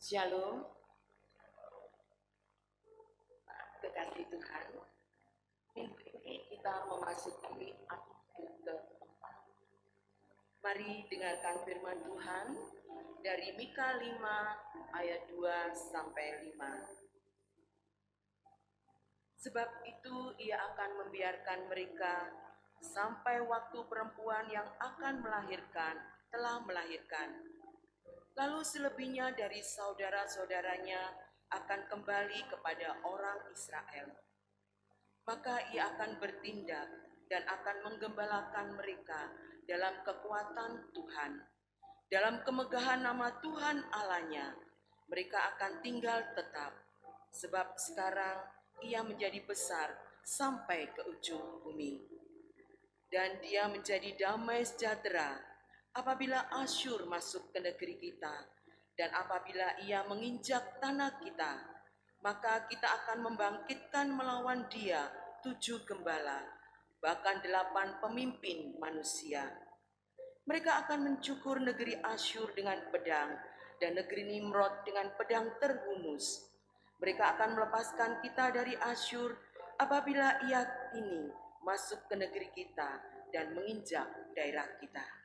Shalom, kekasih Tuhan. Minggu ini kita memasuki akte keempat. Mari dengarkan firman Tuhan dari Mika 5 ayat 2 sampai 5. Sebab itu ia akan membiarkan mereka sampai waktu perempuan yang akan melahirkan telah melahirkan. Lalu selebihnya dari saudara-saudaranya akan kembali kepada orang Israel. Maka ia akan bertindak dan akan menggembalakan mereka dalam kekuatan Tuhan. Dalam kemegahan nama Tuhan Allahnya, mereka akan tinggal tetap. Sebab sekarang ia menjadi besar sampai ke ujung bumi. Dan dia menjadi damai sejahtera apabila Asyur masuk ke negeri kita, dan apabila ia menginjak tanah kita, maka kita akan membangkitkan melawan dia 7 gembala, bahkan 8 pemimpin manusia. Mereka akan mencukur negeri Asyur dengan pedang, dan negeri Nimrod dengan pedang terhunus. Mereka akan melepaskan kita dari Asyur apabila ia ini masuk ke negeri kita dan menginjak daerah kita.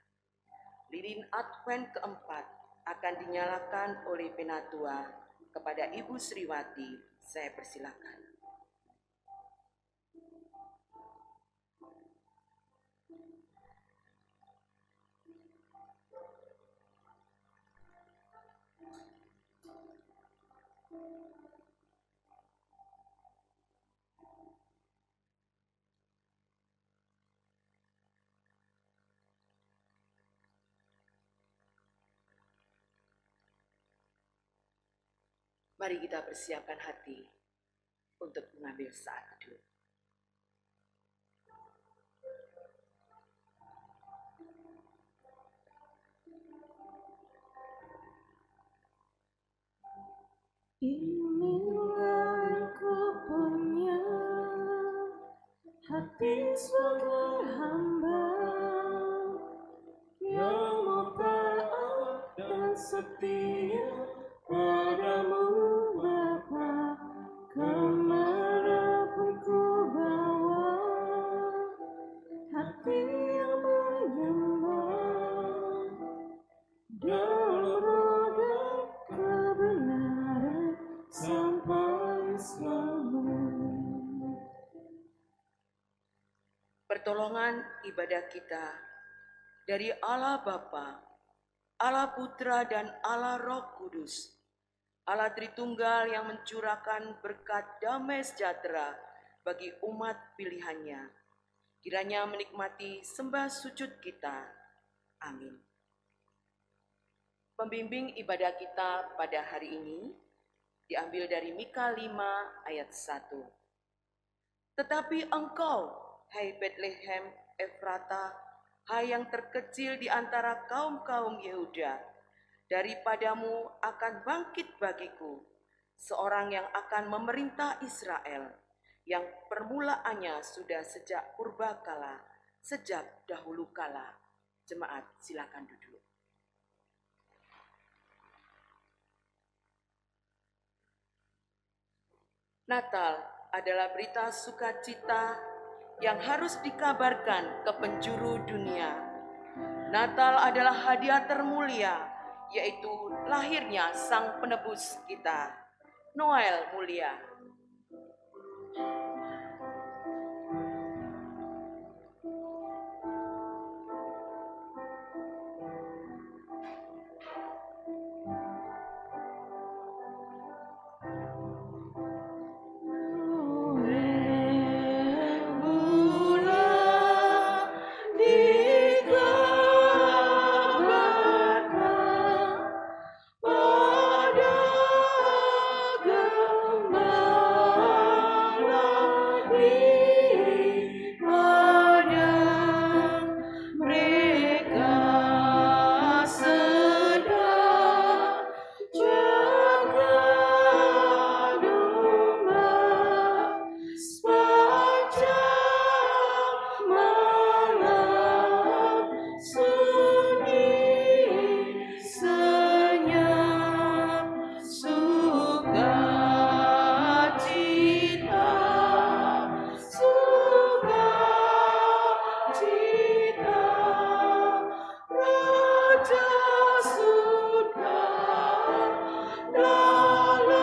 Lilin Advent keempat akan dinyalakan oleh penatua. Kepada Ibu Sriwati, saya persilakan. Mari kita persiapkan hati untuk mengambil saat teduh. Inilah aku punya hati sebagai hamba yang mau taat dan setia padamu Bapa, kemanapun ku bawa, hati yang menyembah dalam roda kebenaran sampai selalu. Pertolongan ibadah kita dari Allah Bapa, Allah Putra dan Allah Roh Kudus, Allah Tritunggal yang mencurahkan berkat damai sejahtera bagi umat pilihannya. Kiranya menikmati sembah sujud kita. Amin. Pembimbing ibadah kita pada hari ini diambil dari Mika 5 ayat 1. Tetapi engkau, hai Betlehem Efrata, hai yang terkecil di antara kaum-kaum Yehuda, daripadamu akan bangkit bagiku seorang yang akan memerintah Israel, yang permulaannya sudah sejak purbakala, sejak dahulu kala. Jemaat, silakan duduk. Natal adalah berita sukacita yang harus dikabarkan ke penjuru dunia. Natal adalah hadiah termulia, yaitu lahirnya Sang Penebus kita. Noel mulia. Pada gembala cita, Raja surga, lahirlah.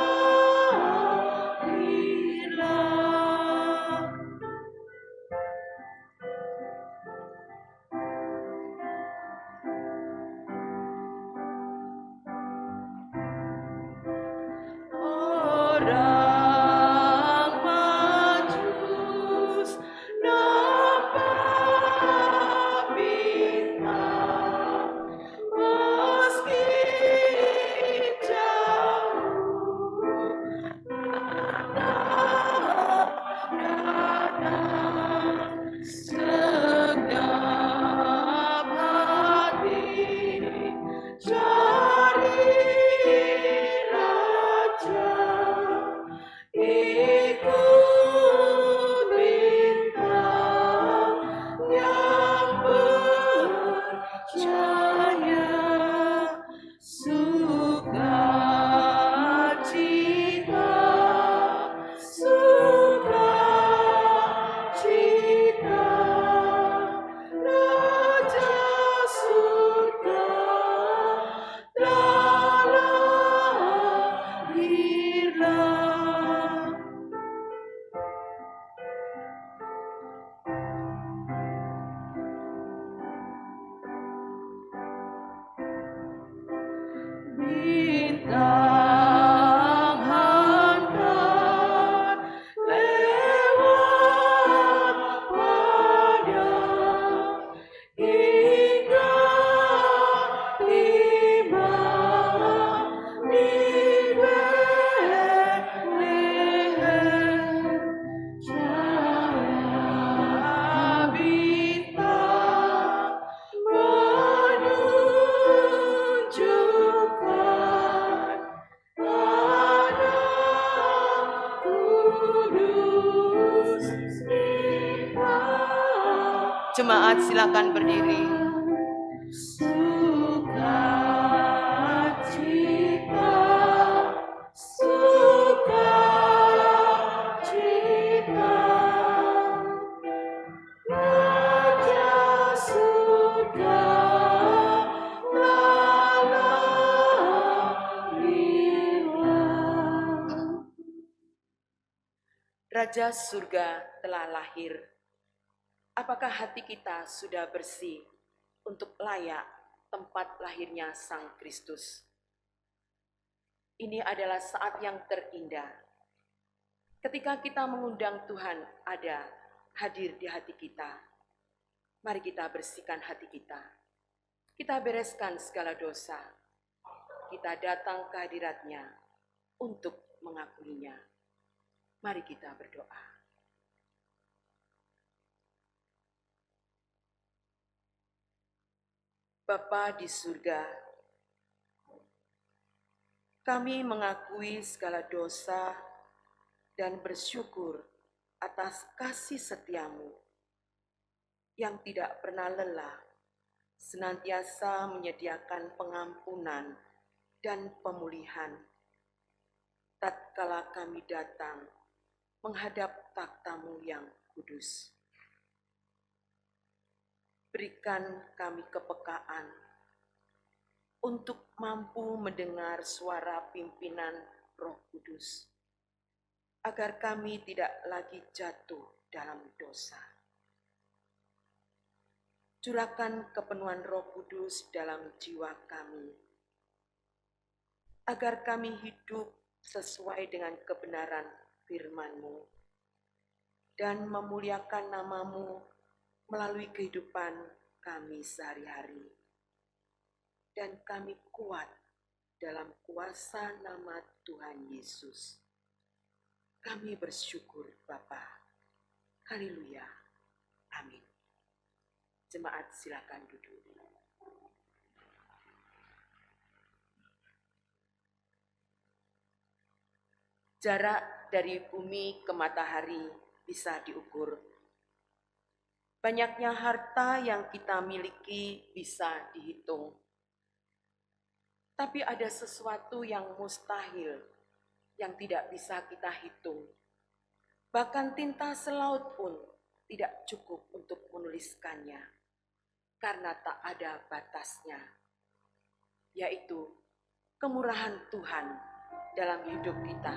Orang Majus nampak bintang, meski jauh datang, segenap hati cari Raja, ikut bintang yang bercahaya, sukacita, sukacita, Raja surga lahirlah. Bintang hantar lewat padang hingga tiba di Betlehem. Cahaya bintang menunjukkan Anak Kudus nimpa. Jemaat silakan berdiri. Sukacita, sukacita, Raja surga lahirlah. Raja surga telah lahir. Apakah hati kita sudah bersih untuk layak tempat lahirnya Sang Kristus? Ini adalah saat yang terindah. Ketika kita mengundang Tuhan ada hadir di hati kita. Mari kita bersihkan hati kita. Kita bereskan segala dosa. Kita datang ke hadirat-Nya untuk mengakuinya. Mari kita berdoa. Bapa di surga, kami mengakui segala dosa dan bersyukur atas kasih setia-Mu yang tidak pernah lelah, senantiasa menyediakan pengampunan dan pemulihan. Tatkala kami datang menghadap takhta-Mu yang kudus. Berikan kami kepekaan untuk mampu mendengar suara pimpinan Roh Kudus, agar kami tidak lagi jatuh dalam dosa. Curahkan kepenuhan Roh Kudus dalam jiwa kami, agar kami hidup sesuai dengan kebenaran firman-Mu dan memuliakan nama-Mu melalui kehidupan kami sehari-hari. Dan kami kuat dalam kuasa nama Tuhan Yesus. Kami bersyukur Bapa. Haleluya. Amin. Jemaat silakan duduk. Jarak dari bumi ke matahari bisa diukur. Banyaknya harta yang kita miliki bisa dihitung. Tapi ada sesuatu yang mustahil, yang tidak bisa kita hitung. Bahkan tinta selaut pun tidak cukup untuk menuliskannya, karena tak ada batasnya, yaitu kemurahan Tuhan dalam hidup kita.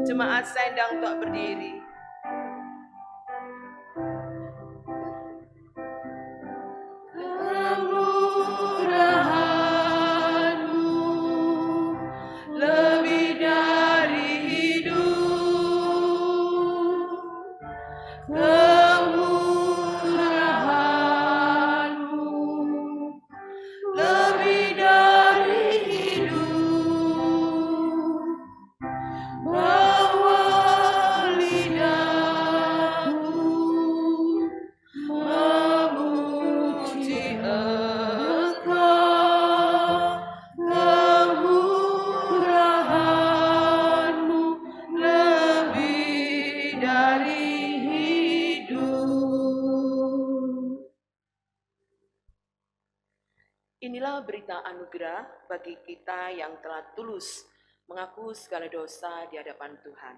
Jemaat sedang untuk berdiri. Kemurahan-Mu lebih dari hidup. Kemurahan-Mu lebih dari hidup. Inilah berita anugerah bagi kita yang telah tulus mengaku segala dosa di hadapan Tuhan.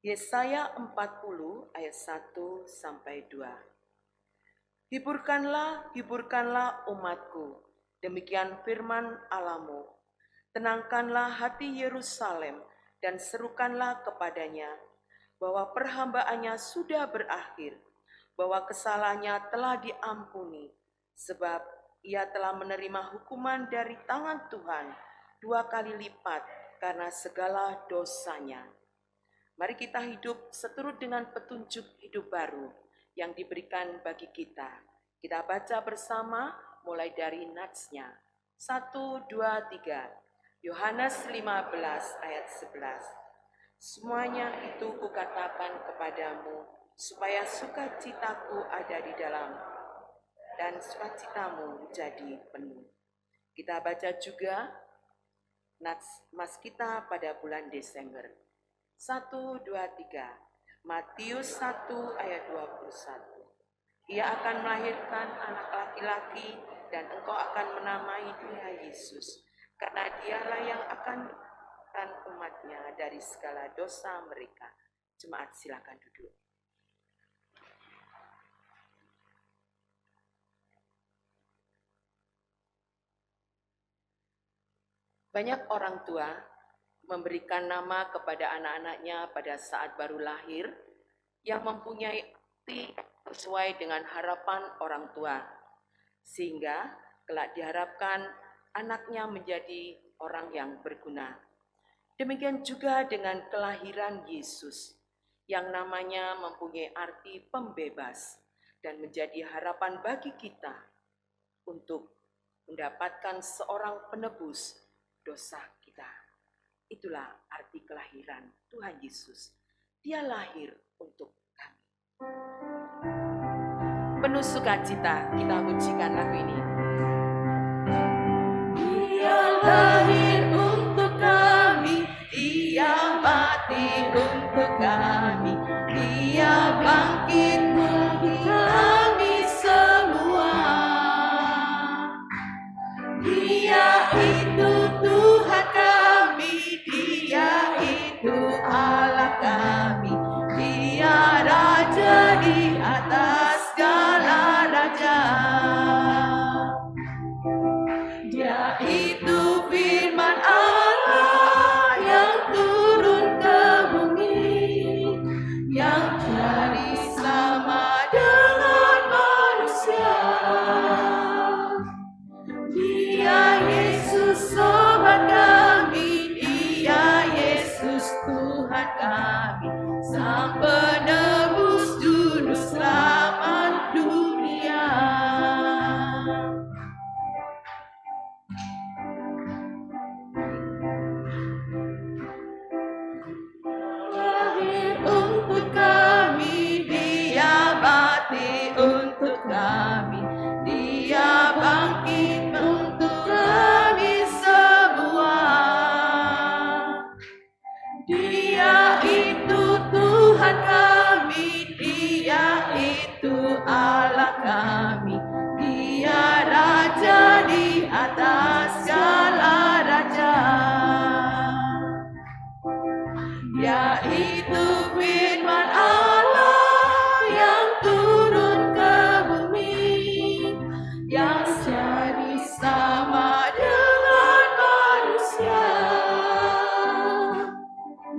Yesaya 40 ayat 1 sampai 2. Hiburkanlah, hiburkanlah umatku, demikian firman Allahmu. Tenangkanlah hati Yerusalem dan serukanlah kepadanya bahwa perhambaannya sudah berakhir, bahwa kesalahannya telah diampuni, sebab ia telah menerima hukuman dari tangan Tuhan 2 kali lipat karena segala dosanya. Mari kita hidup seturut dengan petunjuk hidup baru yang diberikan bagi kita. Kita baca bersama mulai dari natsnya. 1, 2, 3. Yohanes 15 ayat 11. Semuanya itu kukatakan kepadamu, supaya sukacitaku ada di dalam dan sukacitamu jadi penuh. Kita baca juga Nats kita pada bulan Desember. 1, 2, 3. Matius 1 ayat 21. Ia akan melahirkan anak laki-laki dan engkau akan menamai dia Yesus, karena dialah yang akan menyelamatkan umatnya dari segala dosa mereka. Jemaat silakan duduk. Banyak orang tua memberikan nama kepada anak-anaknya pada saat baru lahir yang mempunyai arti sesuai dengan harapan orang tua, sehingga kelak diharapkan anaknya menjadi orang yang berguna. Demikian juga dengan kelahiran Yesus, yang namanya mempunyai arti pembebas dan menjadi harapan bagi kita untuk mendapatkan seorang penebus dosa kita. Itulah arti kelahiran Tuhan Yesus. Dia lahir untuk kami. Penuh sukacita kita pujikan lagu ini. Dia lahir untuk kami, Dia mati untuk kami, atas segala raja. Dia itu firman Allah yang turun ke bumi, yang cari sama dengan manusia. Dia Yesus sobat kami, Dia Yesus Tuhan kami, Sang penebus juru selamat dunia. Lahir untuk kami, Dia mati untuk kami, Dia bangkit untuk kami semua. Dia itu Tuhan kami, Dia itu Allah kami, Dia Raja di atas segala raja. Dia itu firman Allah yang turun ke bumi, yang jadi sama dengan manusia.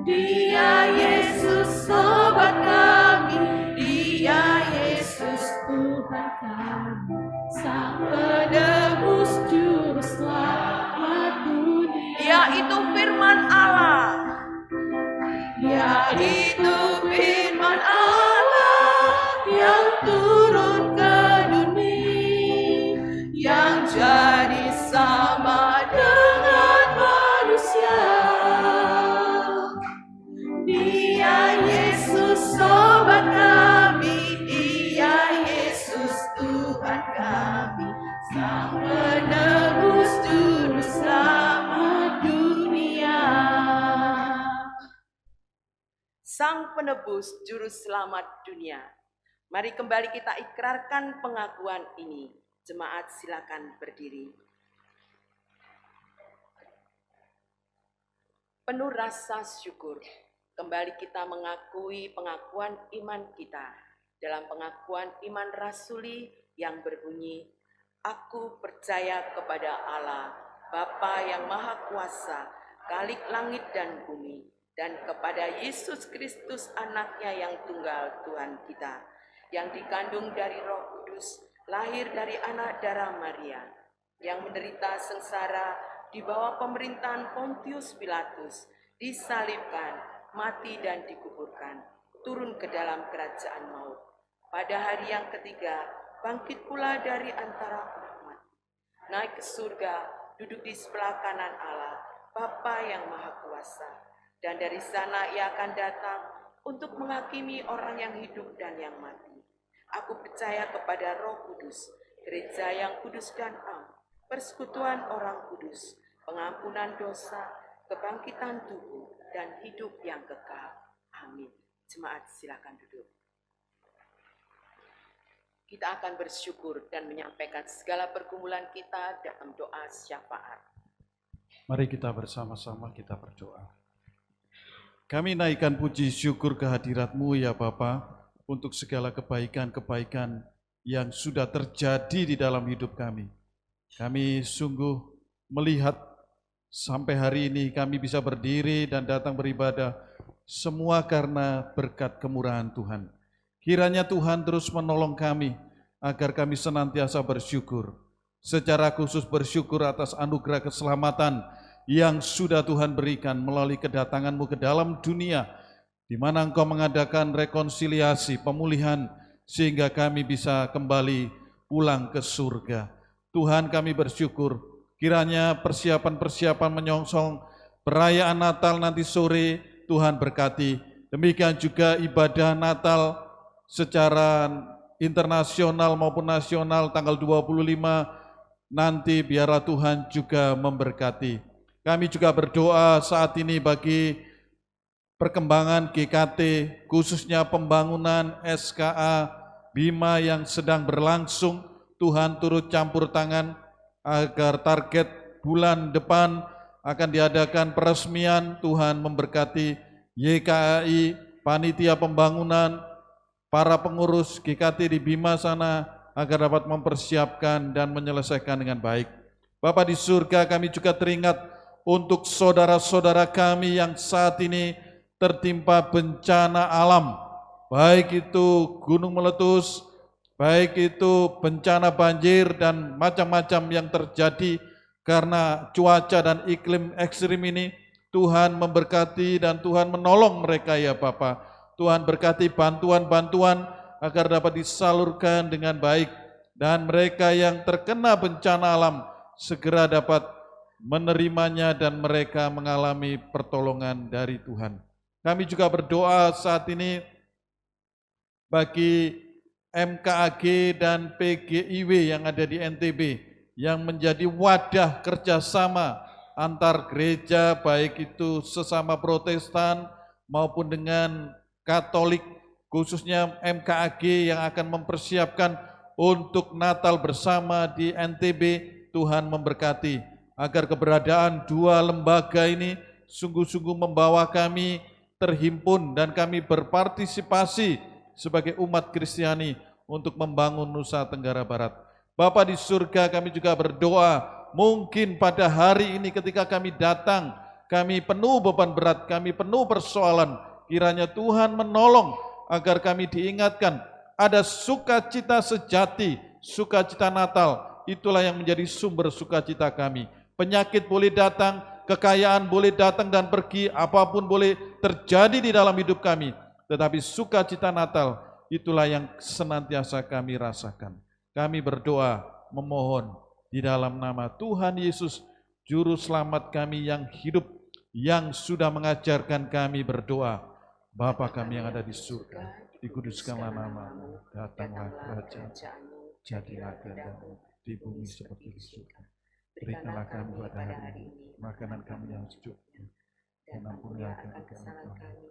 Dia Yesus sobat kami, Dia Yesus Tuhan kami, Sang penebus juru selamat dunia. Dia itu firman Allah. Dia itu firman Allah yang turun ke dunia, yang jadi sama dengan manusia. Dia Yesus sobat kami, Dia Yesus Tuhan kami, Sang penebus juru selamat dunia. Sang penebus juru selamat dunia. Mari kembali kita ikrarkan pengakuan ini. Jemaat silakan berdiri. Penuh rasa syukur, kembali kita mengakui pengakuan iman kita dalam pengakuan iman rasuli yang berbunyi, Aku percaya kepada Allah, Bapa yang Maha Kuasa, Khalik langit dan bumi, dan kepada Yesus Kristus anaknya yang tunggal Tuhan kita, yang dikandung dari Roh Kudus, lahir dari anak darah Maria, yang menderita sengsara di bawah pemerintahan Pontius Pilatus, disalibkan, mati dan dikuburkan, turun ke dalam kerajaan maut. Pada hari yang ketiga, bangkit pula dari antara orang mati, naik ke surga, duduk di sebelah kanan Allah, Bapa yang Maha Kuasa. Dan dari sana Ia akan datang untuk menghakimi orang yang hidup dan yang mati. Aku percaya kepada Roh Kudus, gereja yang kudus dan am, persekutuan orang kudus, pengampunan dosa, kebangkitan tubuh, dan hidup yang kekal. Amin. Jemaat silakan duduk. Kita akan bersyukur dan menyampaikan segala pergumulan kita dalam doa syafaat. Mari kita bersama-sama kita berdoa. Kami naikkan puji syukur kehadirat-Mu ya Bapa, untuk segala kebaikan-kebaikan yang sudah terjadi di dalam hidup kami. Kami sungguh melihat sampai hari ini kami bisa berdiri dan datang beribadah, semua karena berkat kemurahan Tuhan. Kiranya Tuhan terus menolong kami, agar kami senantiasa bersyukur. Secara khusus bersyukur atas anugerah keselamatan yang sudah Tuhan berikan melalui kedatangan-Mu ke dalam dunia, di mana Engkau mengadakan rekonsiliasi, pemulihan, sehingga kami bisa kembali pulang ke surga. Tuhan, kami bersyukur, kiranya persiapan-persiapan menyongsong perayaan Natal nanti sore, Tuhan berkati. Demikian juga ibadah Natal secara internasional maupun nasional tanggal 25 nanti, biarlah Tuhan juga memberkati. Kami juga berdoa saat ini bagi perkembangan GKT, khususnya pembangunan SKA Bima yang sedang berlangsung. Tuhan turut campur tangan agar target bulan depan akan diadakan peresmian. Tuhan memberkati YKAI, panitia pembangunan, para pengurus GKT di Bima sana agar dapat mempersiapkan dan menyelesaikan dengan baik. Bapa di surga, kami juga teringat untuk saudara-saudara kami yang saat ini tertimpa bencana alam, baik itu gunung meletus, baik itu bencana banjir dan macam-macam yang terjadi karena cuaca dan iklim ekstrim ini. Tuhan memberkati dan Tuhan menolong mereka ya Bapa. Tuhan berkati bantuan-bantuan agar dapat disalurkan dengan baik, dan mereka yang terkena bencana alam segera dapat menerimanya dan mereka mengalami pertolongan dari Tuhan. Kami juga berdoa saat ini bagi MKAG dan PGIW yang ada di NTB yang menjadi wadah kerjasama antar gereja, baik itu sesama Protestan maupun dengan Katolik, khususnya MKAG yang akan mempersiapkan untuk Natal bersama di NTB. Tuhan memberkati agar keberadaan dua lembaga ini sungguh-sungguh membawa kami terhimpun dan kami berpartisipasi sebagai umat Kristiani untuk membangun Nusa Tenggara Barat. Bapa di surga, kami juga berdoa mungkin pada hari ini ketika kami datang, kami penuh beban berat, kami penuh persoalan, kiranya Tuhan menolong agar kami diingatkan ada sukacita sejati, sukacita Natal, itulah yang menjadi sumber sukacita kami. Penyakit boleh datang, kekayaan boleh datang dan pergi, apapun boleh terjadi di dalam hidup kami, tetapi sukacita Natal itulah yang senantiasa kami rasakan. Kami berdoa, memohon di dalam nama Tuhan Yesus, Juru Selamat kami yang hidup, yang sudah mengajarkan kami berdoa. Bapa kami yang ada di surga, dikuduskanlah nama-Mu, datanglah kerajaan-Mu, jadilah kehendak-Mu di bumi seperti di surga. Berikanlah kami pada hari ini makanan kami yang secukupnya, dan ampunilah kesalahan kami,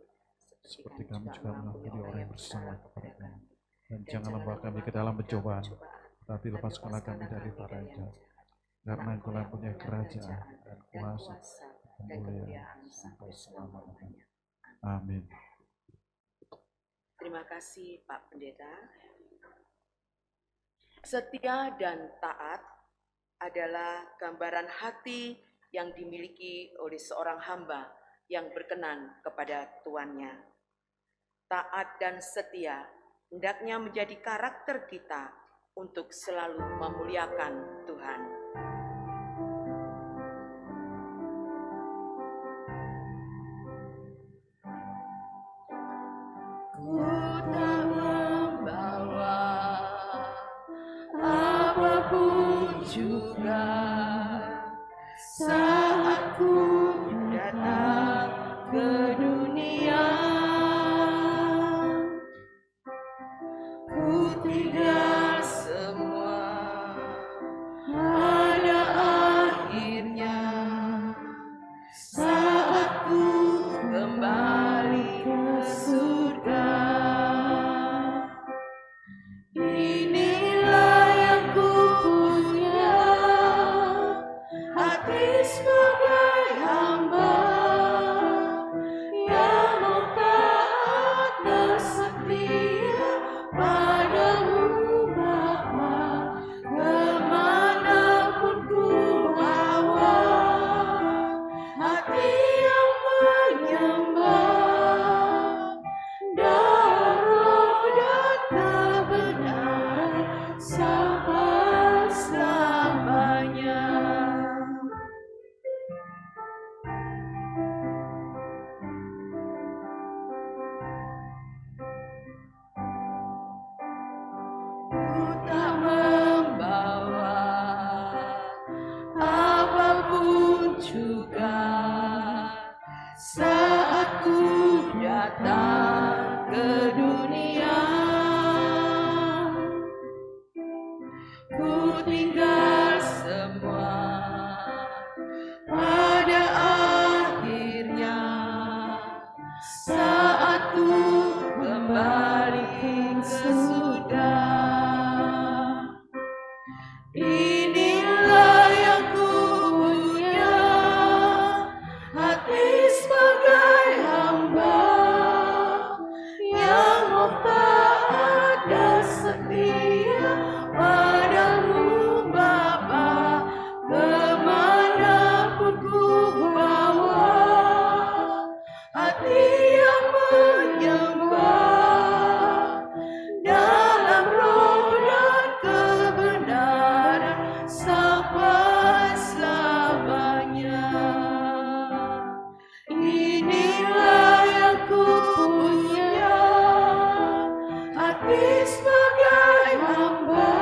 seperti kami juga mengampuni orang yang bersalah kepada kami. Dan janganlah membawa kami ke dalam pencobaan, tapi lepaskanlah kami dari para jahat. Karena Engkau punya kerajaan dan kuasa dan kemuliaan sampai selama-lamanya. Amin. Terima kasih Pak Pendeta. Setia dan taat adalah gambaran hati yang dimiliki oleh seorang hamba yang berkenan kepada tuannya. Taat dan setia hendaknya menjadi karakter kita untuk selalu memuliakan Tuhan. Ku tak membawa apapun juga saat ku datang ke dunia. Ku tinggal semua pada akhirnya saat ku kembali ke surga. Inilah yang ku punya, hati sebagai hamba yang mau taat dan setia padamu Bapa, kemanapun ku bawa, hati yang menyembah darah dan kebenaran sampai selamanya. Ku tak membawa apapun juga saat ku datang ke dunia. Ku tinggal semua pada akhirnya saat ku kembali ke surga. Inilah yang ku punya, hati sebagai hamba yang mau taat setia padamu Bapa, kemanapun ku bawa, hati yang menyembah dalam roh dan kebenaran sampai selamanya. Inilah yang ku punya, hati sebagai hamba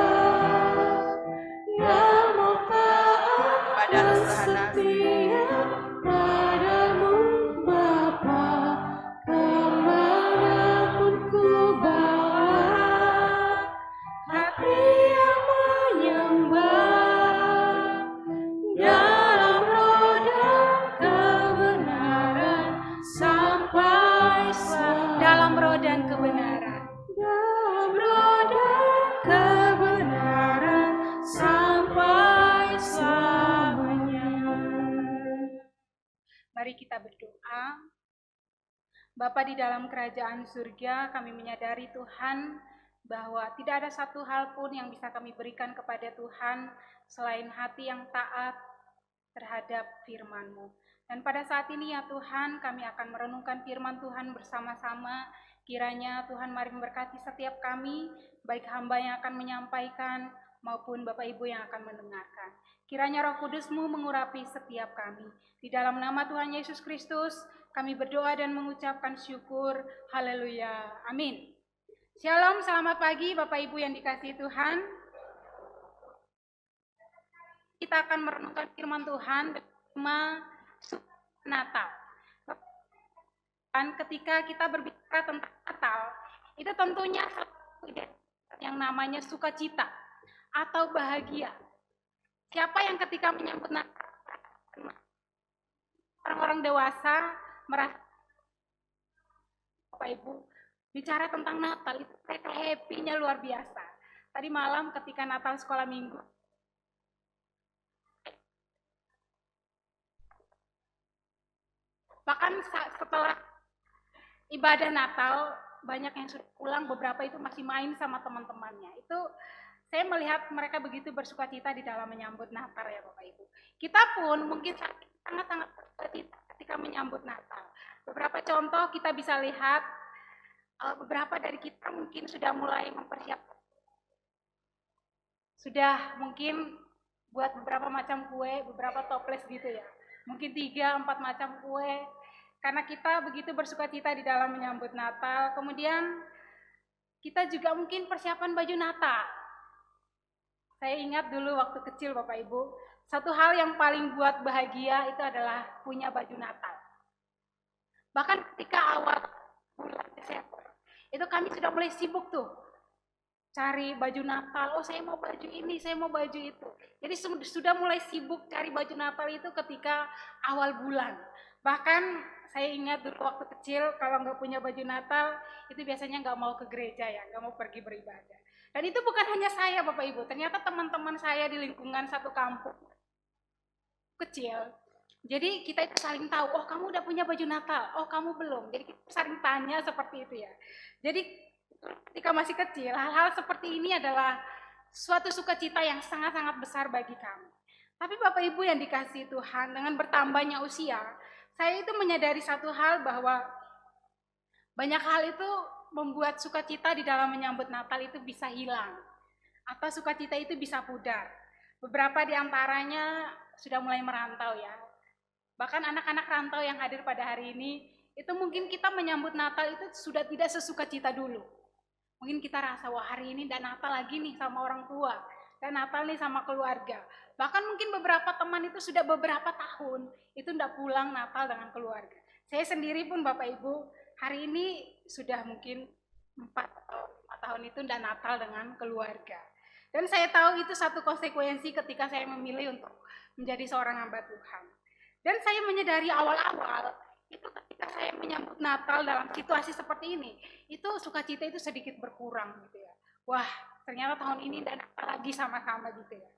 yang mau taat Pada dan Rosanas, setia padamu Bapa, kemanapun ku bawa, hati yang menyembah dalam roh dan kebenaran sampai dalam roh dan kebenaran. dalam roh dan kebenaran sampai selamanya. Mari kita berdoa. Bapa di dalam kerajaan surga, kami menyadari Tuhan bahwa tidak ada satu hal pun yang bisa kami berikan kepada Tuhan selain hati yang taat terhadap firman-Mu. Dan pada saat ini ya Tuhan, kami akan merenungkan firman Tuhan bersama-sama. Kiranya Tuhan mari memberkati setiap kami, baik hamba yang akan menyampaikan maupun Bapak Ibu yang akan mendengarkan. Kiranya Roh Kudus-Mu mengurapi setiap kami. Di dalam nama Tuhan Yesus Kristus, kami berdoa dan mengucapkan syukur. Haleluya. Amin. Shalom, selamat pagi Bapak Ibu yang dikasihi Tuhan. Kita akan merenungkan firman Tuhan tema Natal. Dan ketika kita berbicara tentang Natal, itu tentunya yang namanya sukacita atau bahagia. Siapa yang ketika menyambut Natal, orang-orang dewasa merasa, Bapak Ibu, bicara tentang Natal itu mereka happy-nya luar biasa. Tadi malam ketika Natal sekolah minggu, bahkan setelah ibadah Natal, banyak yang sudah pulang, beberapa itu masih main sama teman-temannya. Itu saya melihat mereka begitu bersukacita di dalam menyambut Natal ya Bapak Ibu. Kita pun mungkin sangat-sangat bersukacita ketika menyambut Natal. Beberapa contoh kita bisa lihat, beberapa dari kita mungkin sudah mulai mempersiapkan. Sudah mungkin buat beberapa macam kue, beberapa toples gitu ya. Mungkin 3-4 macam kue. Karena kita begitu bersukacita di dalam menyambut Natal. Kemudian kita juga mungkin persiapan baju Natal. Saya ingat dulu waktu kecil Bapak Ibu, satu hal yang paling buat bahagia itu adalah punya baju Natal. Bahkan ketika awal bulan Desember, itu kami sudah mulai sibuk tuh. Cari baju Natal, oh saya mau baju ini, saya mau baju itu. Jadi sudah mulai sibuk cari baju Natal itu ketika awal bulan. Bahkan saya ingat dulu waktu kecil kalau nggak punya baju Natal, itu biasanya nggak mau ke gereja ya, nggak mau pergi beribadah. Dan itu bukan hanya saya Bapak Ibu, ternyata teman-teman saya di lingkungan satu kampung kecil. Jadi kita itu saling tahu, oh kamu udah punya baju Natal, oh kamu belum. Jadi kita saling tanya seperti itu ya. Jadi ketika masih kecil, hal-hal seperti ini adalah suatu sukacita yang sangat-sangat besar bagi kami. Tapi Bapak Ibu yang dikasihi Tuhan, dengan bertambahnya usia, saya itu menyadari satu hal bahwa banyak hal itu membuat sukacita di dalam menyambut Natal itu bisa hilang. Atau sukacita itu bisa pudar. Beberapa di antaranya sudah mulai merantau ya. Bahkan anak-anak rantau yang hadir pada hari ini, itu mungkin kita menyambut Natal itu sudah tidak sesukacita dulu. Mungkin kita rasa, wah hari ini dan Natal lagi nih sama orang tua, dan Natal nih sama keluarga. Bahkan mungkin beberapa teman itu sudah beberapa tahun, itu tidak pulang Natal dengan keluarga. Saya sendiri pun Bapak Ibu, hari ini sudah mungkin 4 atau 5 tahun itu tidak Natal dengan keluarga. Dan saya tahu itu satu konsekuensi ketika saya memilih untuk menjadi seorang hamba Tuhan. Dan saya menyadari awal-awal, itu ketika saya menyambut Natal dalam situasi seperti ini, itu sukacita itu sedikit berkurang gitu ya. Wah, ternyata tahun ini dan lagi sama-sama gitu ya.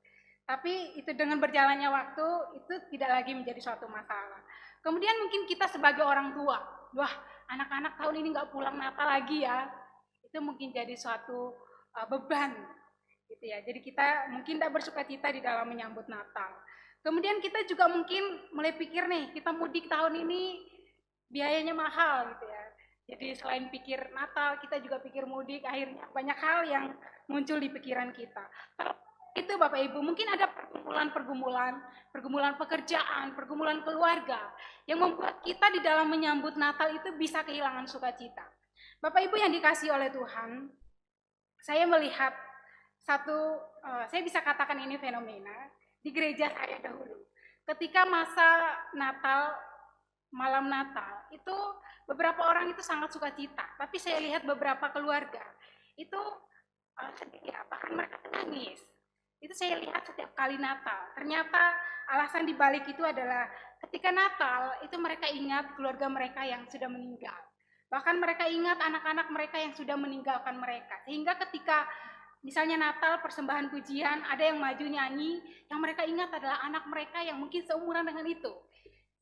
Tapi itu dengan berjalannya waktu, itu tidak lagi menjadi suatu masalah. Kemudian mungkin kita sebagai orang tua, wah anak-anak tahun ini nggak pulang Natal lagi ya. Itu mungkin jadi suatu beban gitu ya. Jadi kita mungkin tidak bersukacita di dalam menyambut Natal. Kemudian kita juga mungkin mulai pikir nih, kita mudik tahun ini biayanya mahal gitu ya. Jadi selain pikir Natal, kita juga pikir mudik, akhirnya banyak hal yang muncul di pikiran kita. Itu Bapak Ibu, mungkin ada pergumulan pekerjaan, pergumulan keluarga yang membuat kita di dalam menyambut Natal itu bisa kehilangan sukacita. Bapak Ibu yang dikasihi oleh Tuhan, saya melihat saya bisa katakan ini fenomena di gereja saya dahulu. Ketika masa Natal, malam Natal, itu beberapa orang itu sangat sukacita, tapi saya lihat beberapa keluarga itu sedih, bahkan mereka nangis. Itu saya lihat setiap kali Natal. Ternyata alasan dibalik itu adalah ketika Natal itu mereka ingat keluarga mereka yang sudah meninggal. Bahkan mereka ingat anak-anak mereka yang sudah meninggalkan mereka. Sehingga ketika misalnya Natal persembahan pujian, ada yang maju nyanyi, yang mereka ingat adalah anak mereka yang mungkin seumuran dengan itu.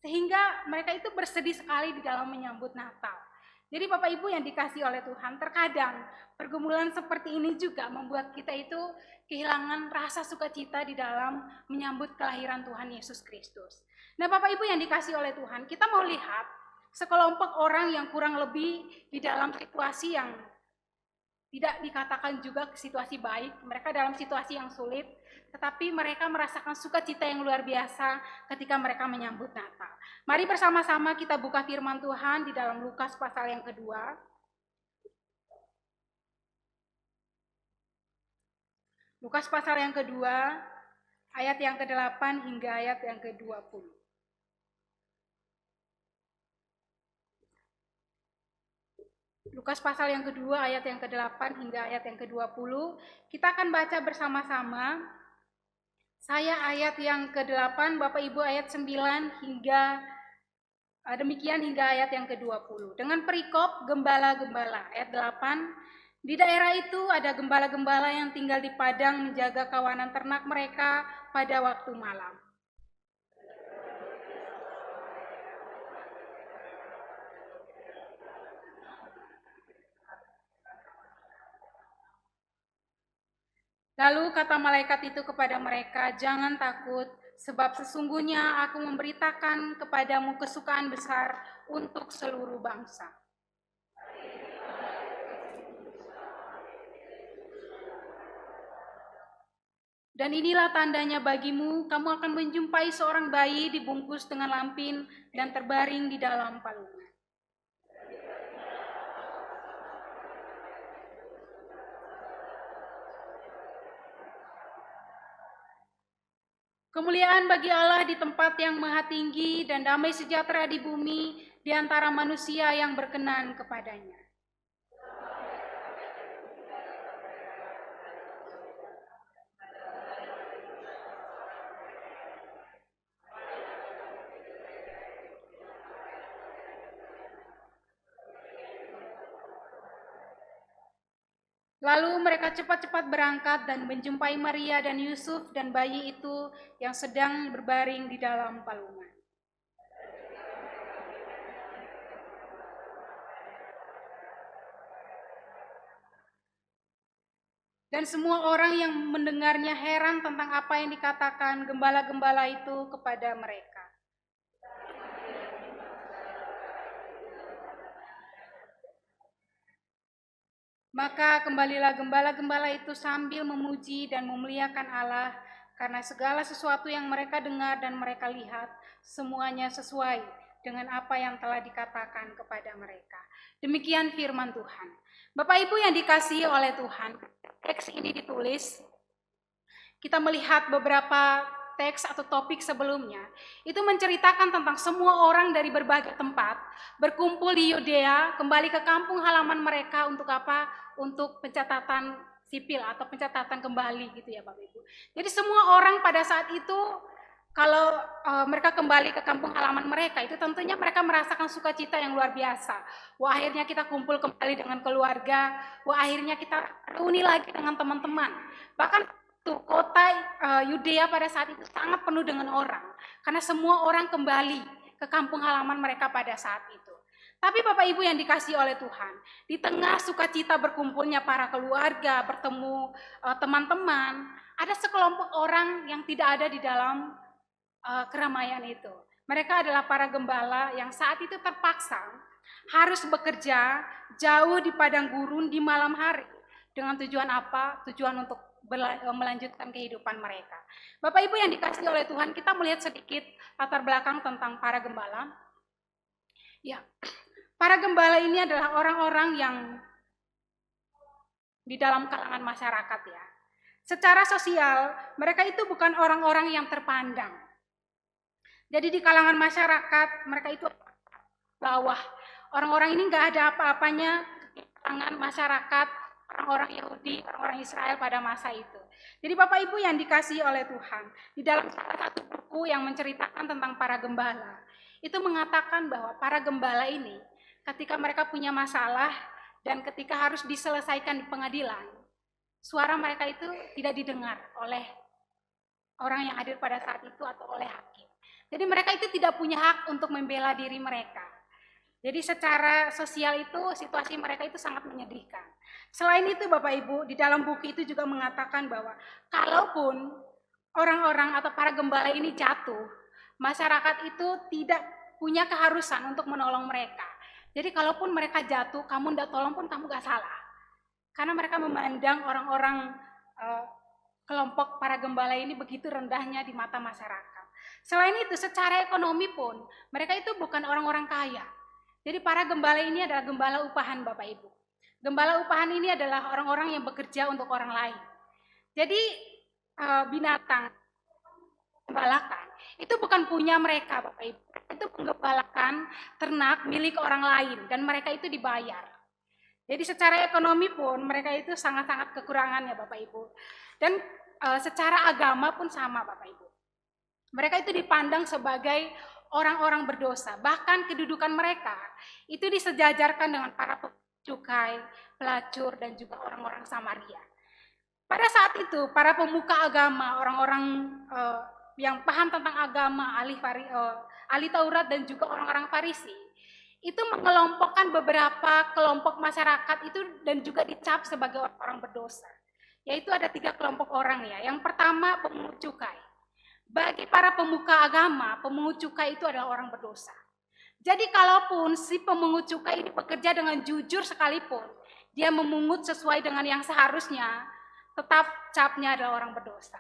Sehingga mereka itu bersedih sekali di dalam menyambut Natal. Jadi Bapak Ibu yang dikasihi oleh Tuhan, terkadang pergumulan seperti ini juga membuat kita itu kehilangan rasa sukacita di dalam menyambut kelahiran Tuhan Yesus Kristus. Nah Bapak Ibu yang dikasihi oleh Tuhan, kita mau lihat sekelompok orang yang kurang lebih di dalam situasi yang tidak dikatakan juga situasi baik, mereka dalam situasi yang sulit, tetapi mereka merasakan sukacita yang luar biasa ketika mereka menyambut Natal. Mari bersama-sama kita buka firman Tuhan di dalam Lukas pasal yang kedua. Lukas pasal yang kedua, ayat yang ke-8 hingga ayat yang ke-20. Lukas pasal yang kedua, ayat yang ke-8 hingga ayat yang ke-20. Kita akan baca bersama-sama. Saya ayat yang ke-8, Bapak Ibu ayat 9 hingga demikian hingga ayat yang ke-20. Dengan perikop gembala-gembala, ayat 8. Di daerah itu ada gembala-gembala yang tinggal di padang menjaga kawanan ternak mereka pada waktu malam. Lalu kata malaikat itu kepada mereka, jangan takut, sebab sesungguhnya aku memberitakan kepadamu kesukaan besar untuk seluruh bangsa. Dan inilah tandanya bagimu, kamu akan menjumpai seorang bayi dibungkus dengan lampin dan terbaring di dalam palungan. Kemuliaan bagi Allah di tempat yang maha tinggi dan damai sejahtera di bumi di antara manusia yang berkenan kepadanya. Lalu mereka cepat-cepat berangkat dan menjumpai Maria dan Yusuf dan bayi itu yang sedang berbaring di dalam palungan. Dan semua orang yang mendengarnya heran tentang apa yang dikatakan gembala-gembala itu kepada mereka. Maka kembalilah gembala-gembala itu sambil memuji dan memuliakan Allah, karena segala sesuatu yang mereka dengar dan mereka lihat, semuanya sesuai dengan apa yang telah dikatakan kepada mereka. Demikian firman Tuhan. Bapak Ibu yang dikasihi oleh Tuhan, teks ini ditulis, kita melihat beberapa teks atau topik sebelumnya, itu menceritakan tentang semua orang dari berbagai tempat berkumpul di Yudea, kembali ke kampung halaman mereka untuk apa? Untuk pencatatan sipil atau pencatatan kembali gitu ya Bapak Ibu. Jadi semua orang pada saat itu kalau mereka kembali ke kampung halaman mereka, itu tentunya mereka merasakan sukacita yang luar biasa. Wah, akhirnya kita kumpul kembali dengan keluarga, wah akhirnya kita reuni lagi dengan teman-teman. Bahkan kota Yudea pada saat itu sangat penuh dengan orang, karena semua orang kembali ke kampung halaman mereka pada saat itu. Tapi Bapak Ibu yang dikasihi oleh Tuhan, di tengah sukacita berkumpulnya para keluarga, bertemu teman-teman, ada sekelompok orang yang tidak ada di dalam keramaian itu. Mereka adalah para gembala yang saat itu terpaksa harus bekerja jauh di padang gurun di malam hari. Dengan tujuan apa? Tujuan untuk melanjutkan kehidupan mereka. Bapak Ibu yang dikasihi oleh Tuhan, kita melihat sedikit latar belakang tentang para gembala. Ya, para gembala ini adalah orang-orang yang di dalam kalangan masyarakat ya. Secara sosial, mereka itu bukan orang-orang yang terpandang. Jadi di kalangan masyarakat, mereka itu bawah. Orang-orang ini nggak ada apa-apanya di kalangan masyarakat, orang-orang Yahudi, orang-orang Israel pada masa itu. Jadi Bapak Ibu yang dikasihi oleh Tuhan, di dalam salah satu buku yang menceritakan tentang para gembala, itu mengatakan bahwa para gembala ini ketika mereka punya masalah dan ketika harus diselesaikan di pengadilan, suara mereka itu tidak didengar oleh orang yang hadir pada saat itu atau oleh hakim. Jadi mereka itu tidak punya hak untuk membela diri mereka. Jadi secara sosial itu situasi mereka itu sangat menyedihkan. Selain itu Bapak Ibu, di dalam buku itu juga mengatakan bahwa kalaupun orang-orang atau para gembala ini jatuh, masyarakat itu tidak punya keharusan untuk menolong mereka. Jadi kalaupun mereka jatuh, kamu tidak tolong pun kamu gak salah. Karena mereka memandang orang-orang kelompok para gembala ini begitu rendahnya di mata masyarakat. Selain itu, secara ekonomi pun, mereka itu bukan orang-orang kaya. Jadi para gembala ini adalah gembala upahan Bapak Ibu. Gembala upahan ini adalah orang-orang yang bekerja untuk orang lain. Jadi binatang gembalakan itu bukan punya mereka Bapak Ibu. Itu penggembalakan ternak milik orang lain dan mereka itu dibayar. Jadi secara ekonomi pun mereka itu sangat-sangat kekurangan ya Bapak Ibu. Dan secara agama pun sama Bapak Ibu. Mereka itu dipandang sebagai orang-orang berdosa. Bahkan kedudukan mereka itu disejajarkan dengan para cukai, pelacur, dan juga orang-orang Samaria. Pada saat itu, para pemuka agama, orang-orang yang paham tentang agama, ahli Taurat dan juga orang-orang Farisi, itu mengelompokkan beberapa kelompok masyarakat itu dan juga dicap sebagai orang-orang berdosa. Yaitu ada 3 kelompok orang ya. Yang pertama pemungut cukai. Bagi para pemuka agama, pemungut cukai itu adalah orang berdosa. Jadi kalaupun si pemungut cukai ini bekerja dengan jujur sekalipun, dia memungut sesuai dengan yang seharusnya, tetap capnya adalah orang berdosa.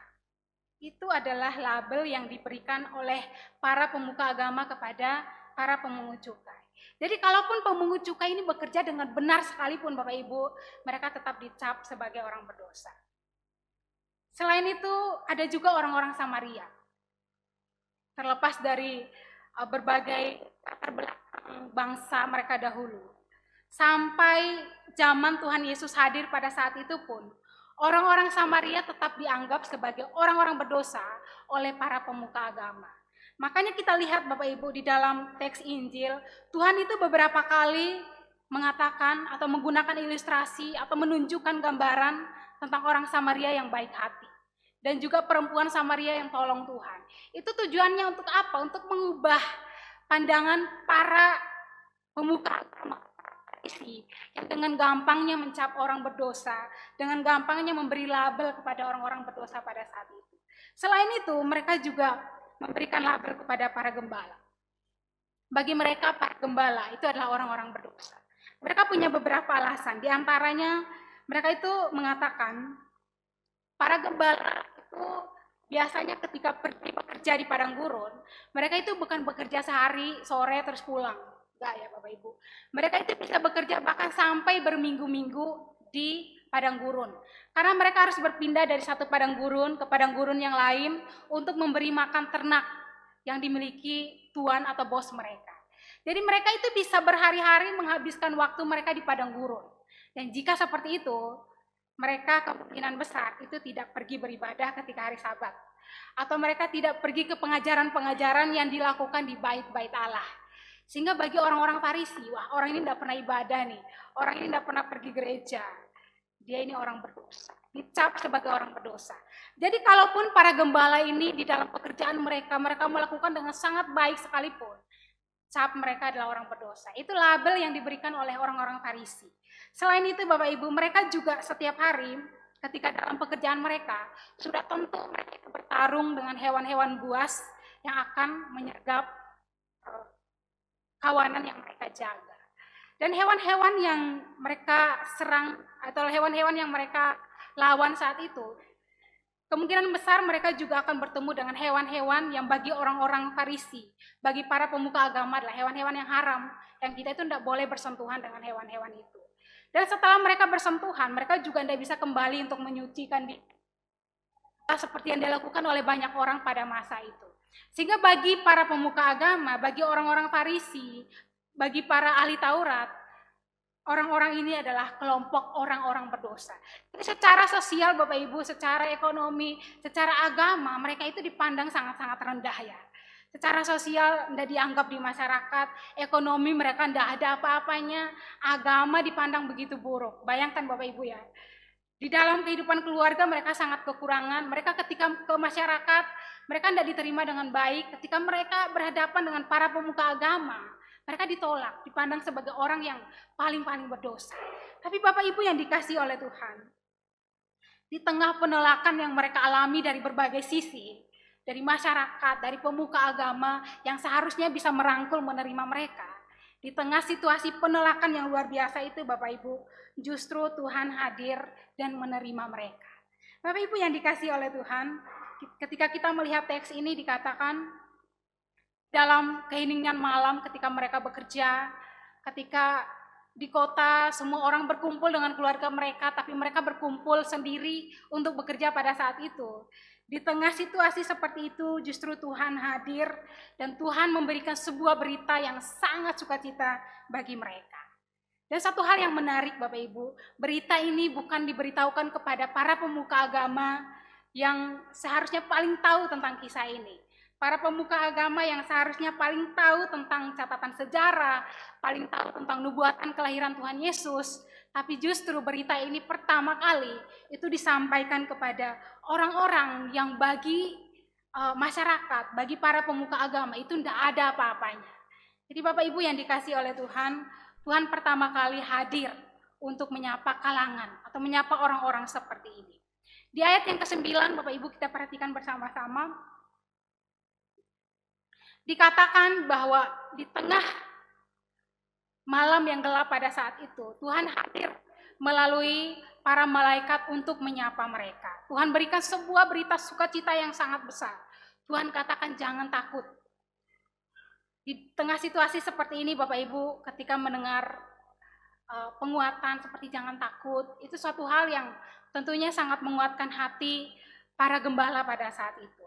Itu adalah label yang diberikan oleh para pemuka agama kepada para pemungut cukai. Jadi kalaupun pemungut cukai ini bekerja dengan benar sekalipun Bapak Ibu, mereka tetap dicap sebagai orang berdosa. Selain itu ada juga orang-orang Samaria. Terlepas dari berbagai latar belakang bangsa mereka dahulu. Sampai zaman Tuhan Yesus hadir pada saat itu pun, orang-orang Samaria tetap dianggap sebagai orang-orang berdosa oleh para pemuka agama. Makanya kita lihat Bapak Ibu di dalam teks Injil, Tuhan itu beberapa kali mengatakan atau menggunakan ilustrasi atau menunjukkan gambaran tentang orang Samaria yang baik hati. Dan juga perempuan Samaria yang tolong Tuhan. Itu tujuannya untuk apa? Untuk mengubah pandangan para pemuka agama yang dengan gampangnya mencap orang berdosa, dengan gampangnya memberi label kepada orang-orang berdosa pada saat itu. Selain itu, mereka juga memberikan label kepada para gembala. Bagi mereka, para gembala itu adalah orang-orang berdosa. Mereka punya beberapa alasan. Di antaranya, mereka itu mengatakan, para gembala itu biasanya ketika pergi bekerja di padang gurun, mereka itu bukan bekerja sehari, sore, terus pulang. Enggak ya Bapak Ibu. Mereka itu bisa bekerja bahkan sampai berminggu-minggu di padang gurun. Karena mereka harus berpindah dari satu padang gurun ke padang gurun yang lain untuk memberi makan ternak yang dimiliki tuan atau bos mereka. Jadi mereka itu bisa berhari-hari menghabiskan waktu mereka di padang gurun. Dan jika seperti itu, mereka kemungkinan besar itu tidak pergi beribadah ketika hari Sabat. Atau mereka tidak pergi ke pengajaran-pengajaran yang dilakukan di bait-bait Allah. Sehingga bagi orang-orang Farisi, wah orang ini tidak pernah ibadah nih, orang ini tidak pernah pergi gereja. Dia ini orang berdosa, dicap sebagai orang berdosa. Jadi kalaupun para gembala ini di dalam pekerjaan mereka melakukan dengan sangat baik sekalipun, sebab mereka adalah orang berdosa. Itu label yang diberikan oleh orang-orang Farisi. Selain itu Bapak Ibu, mereka juga setiap hari ketika dalam pekerjaan mereka, sudah tentu mereka bertarung dengan hewan-hewan buas yang akan menyergap kawanan yang mereka jaga. Dan hewan-hewan yang mereka serang atau hewan-hewan yang mereka lawan saat itu, kemungkinan besar mereka juga akan bertemu dengan hewan-hewan yang bagi orang-orang Farisi, bagi para pemuka agama adalah hewan-hewan yang haram, yang kita itu tidak boleh bersentuhan dengan hewan-hewan itu. Dan setelah mereka bersentuhan, mereka juga tidak bisa kembali untuk menyucikan diri, seperti yang dilakukan oleh banyak orang pada masa itu. Sehingga bagi para pemuka agama, bagi orang-orang Farisi, bagi para ahli Taurat, orang-orang ini adalah kelompok orang-orang berdosa. Jadi secara sosial Bapak Ibu, secara ekonomi, secara agama, mereka itu dipandang sangat-sangat rendah ya. Secara sosial tidak dianggap di masyarakat, ekonomi mereka tidak ada apa-apanya, agama dipandang begitu buruk. Bayangkan Bapak Ibu ya, di dalam kehidupan keluarga mereka sangat kekurangan, mereka ketika ke masyarakat, mereka tidak diterima dengan baik, ketika mereka berhadapan dengan para pemuka agama, mereka ditolak, dipandang sebagai orang yang paling-paling berdosa. Tapi Bapak Ibu yang dikasihi oleh Tuhan, di tengah penolakan yang mereka alami dari berbagai sisi, dari masyarakat, dari pemuka agama yang seharusnya bisa merangkul menerima mereka, di tengah situasi penolakan yang luar biasa itu Bapak Ibu, justru Tuhan hadir dan menerima mereka. Bapak Ibu yang dikasihi oleh Tuhan, ketika kita melihat teks ini dikatakan, dalam keheningan malam ketika mereka bekerja, ketika di kota semua orang berkumpul dengan keluarga mereka, tapi mereka berkumpul sendiri untuk bekerja pada saat itu. Di tengah situasi seperti itu justru Tuhan hadir dan Tuhan memberikan sebuah berita yang sangat sukacita bagi mereka. Dan satu hal yang menarik Bapak Ibu, berita ini bukan diberitahukan kepada para pemuka agama yang seharusnya paling tahu tentang kisah ini. Para pemuka agama yang seharusnya paling tahu tentang catatan sejarah, paling tahu tentang nubuatan kelahiran Tuhan Yesus, tapi justru berita ini pertama kali itu disampaikan kepada orang-orang yang bagi masyarakat, bagi para pemuka agama itu tidak ada apa-apanya. Jadi Bapak Ibu yang dikasihi oleh Tuhan, Tuhan pertama kali hadir untuk menyapa kalangan atau menyapa orang-orang seperti ini. Di ayat yang ke-9 Bapak Ibu kita perhatikan bersama-sama, dikatakan bahwa di tengah malam yang gelap pada saat itu, Tuhan hadir melalui para malaikat untuk menyapa mereka. Tuhan berikan sebuah berita sukacita yang sangat besar. Tuhan katakan jangan takut. Di tengah situasi seperti ini Bapak Ibu, ketika mendengar penguatan seperti jangan takut, itu suatu hal yang tentunya sangat menguatkan hati para gembala pada saat itu.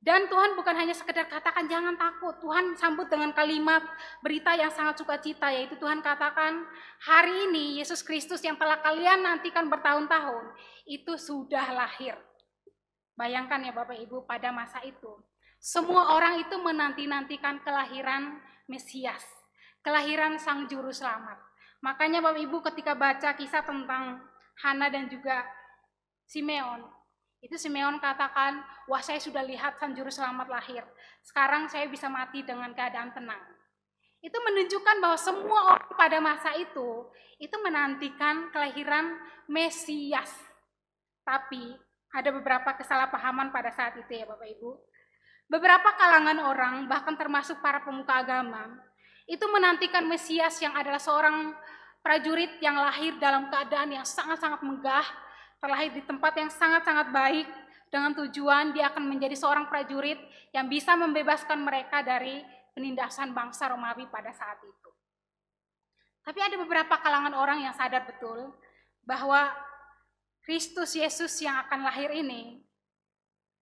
Dan Tuhan bukan hanya sekedar katakan jangan takut, Tuhan sambut dengan kalimat berita yang sangat sukacita, yaitu Tuhan katakan hari ini Yesus Kristus yang telah kalian nantikan bertahun-tahun itu sudah lahir. Bayangkan ya Bapak Ibu, pada masa itu semua orang itu menanti-nantikan kelahiran Mesias, kelahiran Sang Juru Selamat. Makanya Bapak Ibu ketika baca kisah tentang Hana dan juga Simeon, itu Simeon katakan, wah saya sudah lihat Sang Juru Selamat lahir, sekarang saya bisa mati dengan keadaan tenang. Itu menunjukkan bahwa semua orang pada masa itu menantikan kelahiran Mesias. Tapi ada beberapa kesalahpahaman pada saat itu ya Bapak Ibu. Beberapa kalangan orang, bahkan termasuk para pemuka agama, itu menantikan Mesias yang adalah seorang prajurit yang lahir dalam keadaan yang sangat-sangat megah, terlahir di tempat yang sangat-sangat baik, dengan tujuan dia akan menjadi seorang prajurit yang bisa membebaskan mereka dari penindasan bangsa Romawi pada saat itu. Tapi ada beberapa kalangan orang yang sadar betul bahwa Kristus Yesus yang akan lahir ini,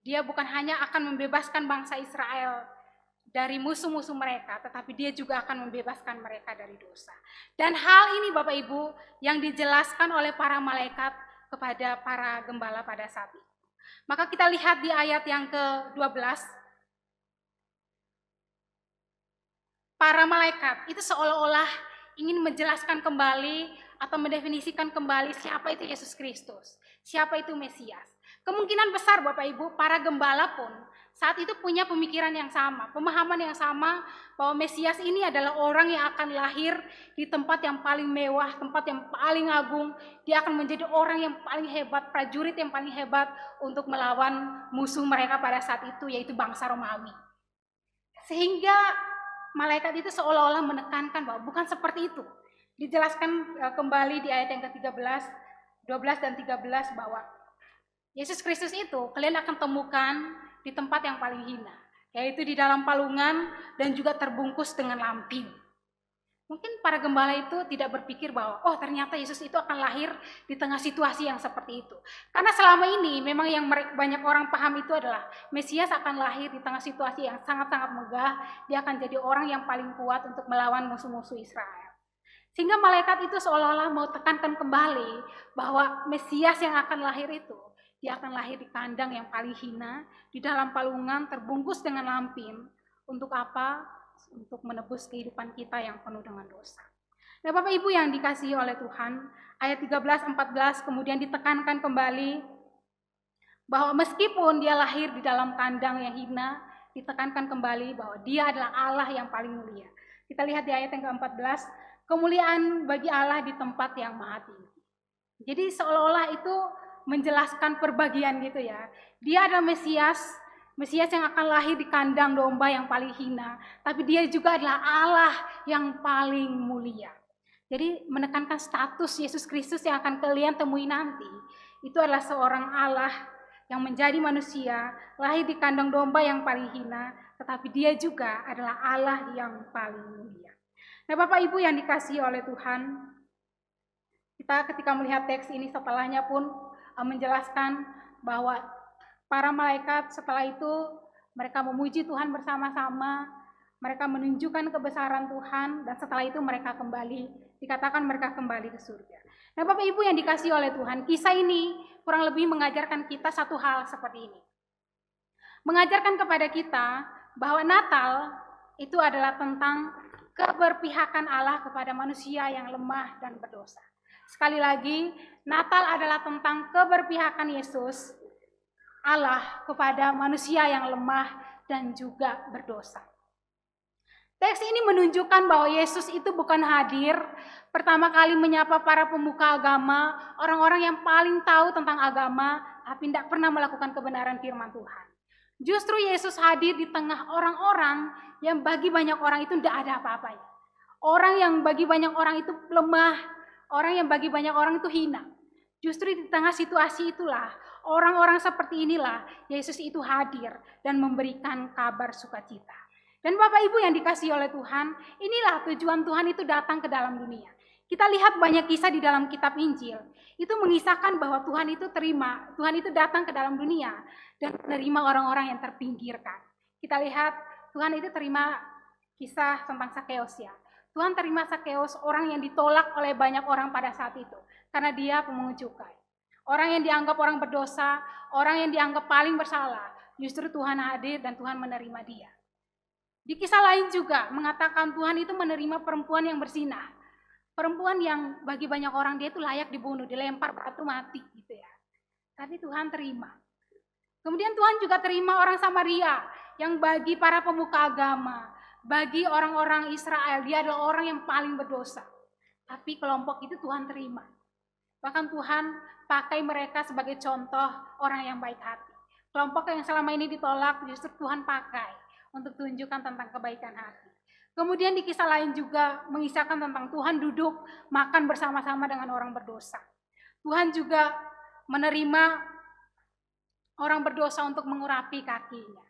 dia bukan hanya akan membebaskan bangsa Israel dari musuh-musuh mereka, tetapi dia juga akan membebaskan mereka dari dosa. Dan hal ini Bapak Ibu yang dijelaskan oleh para malaikat kepada para gembala pada saat itu. Maka kita lihat di ayat yang ke-12, para malaikat itu seolah-olah ingin menjelaskan kembali atau mendefinisikan kembali siapa itu Yesus Kristus, siapa itu Mesias. Kemungkinan besar Bapak Ibu, para gembala pun saat itu punya pemikiran yang sama, pemahaman yang sama bahwa Mesias ini adalah orang yang akan lahir di tempat yang paling mewah, tempat yang paling agung. Dia akan menjadi orang yang paling hebat, prajurit yang paling hebat untuk melawan musuh mereka pada saat itu, yaitu bangsa Romawi. Sehingga malaikat itu seolah-olah menekankan bahwa bukan seperti itu. Dijelaskan kembali di ayat yang ke-13, 12 dan 13 bahwa Yesus Kristus itu kalian akan temukan di tempat yang paling hina, yaitu di dalam palungan dan juga terbungkus dengan lampin. Mungkin para gembala itu tidak berpikir bahwa ternyata Yesus itu akan lahir di tengah situasi yang seperti itu. Karena selama ini memang yang banyak orang paham itu adalah Mesias akan lahir di tengah situasi yang sangat-sangat megah. Dia akan jadi orang yang paling kuat untuk melawan musuh-musuh Israel. Sehingga malaikat itu seolah-olah mau tekankan kembali bahwa Mesias yang akan lahir itu, dia akan lahir di kandang yang paling hina, di dalam palungan terbungkus dengan lampin. Untuk apa? Untuk menebus kehidupan kita yang penuh dengan dosa. Nah Bapak Ibu yang dikasihi oleh Tuhan, ayat 13-14 kemudian ditekankan kembali bahwa meskipun dia lahir di dalam kandang yang hina, ditekankan kembali bahwa dia adalah Allah yang paling mulia. Kita lihat di ayat yang ke-14, kemuliaan bagi Allah di tempat yang maha tinggi. Jadi seolah-olah itu menjelaskan perbagian gitu ya. Dia adalah Mesias yang akan lahir di kandang domba yang paling hina, tapi dia juga adalah Allah yang paling mulia. Jadi menekankan status Yesus Kristus yang akan kalian temui nanti, itu adalah seorang Allah yang menjadi manusia, lahir di kandang domba yang paling hina, tetapi dia juga adalah Allah yang paling mulia. Nah Bapak Ibu yang dikasihi oleh Tuhan, kita ketika melihat teks ini setelahnya pun menjelaskan bahwa para malaikat setelah itu mereka memuji Tuhan bersama-sama, mereka menunjukkan kebesaran Tuhan, dan setelah itu mereka kembali, dikatakan mereka kembali ke surga. Nah Bapak Ibu yang dikasihi oleh Tuhan, kisah ini kurang lebih mengajarkan kita satu hal seperti ini. Mengajarkan kepada kita bahwa Natal itu adalah tentang keberpihakan Allah kepada manusia yang lemah dan berdosa. Sekali lagi, Natal adalah tentang keberpihakan Yesus, Allah, kepada manusia yang lemah dan juga berdosa. Teks ini menunjukkan bahwa Yesus itu bukan hadir pertama kali menyapa para pemuka agama, orang-orang yang paling tahu tentang agama, tapi tidak pernah melakukan kebenaran firman Tuhan. Justru Yesus hadir di tengah orang-orang yang bagi banyak orang itu tidak ada apa-apanya. Orang yang bagi banyak orang itu lemah, orang yang bagi banyak orang itu hina. Justru di tengah situasi itulah, orang-orang seperti inilah Yesus itu hadir dan memberikan kabar sukacita. Dan Bapak Ibu yang dikasihi oleh Tuhan, inilah tujuan Tuhan itu datang ke dalam dunia. Kita lihat banyak kisah di dalam kitab Injil, itu mengisahkan bahwa Tuhan itu datang ke dalam dunia dan menerima orang-orang yang terpinggirkan. Kita lihat Tuhan itu terima kisah tentang Sakeus ya. Tuhan terima Sakeus, orang yang ditolak oleh banyak orang pada saat itu, karena dia pemungut cukai. Orang yang dianggap orang berdosa, orang yang dianggap paling bersalah, justru Tuhan hadir dan Tuhan menerima dia. Di kisah lain juga mengatakan Tuhan itu menerima perempuan yang berzinah. Perempuan yang bagi banyak orang dia itu layak dibunuh, dilempar batu mati gitu ya. Tapi Tuhan terima. Kemudian Tuhan juga terima orang Samaria yang bagi para pemuka agama, bagi orang-orang Israel, dia adalah orang yang paling berdosa. Tapi kelompok itu Tuhan terima. Bahkan Tuhan pakai mereka sebagai contoh orang yang baik hati. Kelompok yang selama ini ditolak justru Tuhan pakai untuk tunjukkan tentang kebaikan hati. Kemudian di kisah lain juga mengisahkan tentang Tuhan duduk makan bersama-sama dengan orang berdosa. Tuhan juga menerima orang berdosa untuk mengurapi kakinya.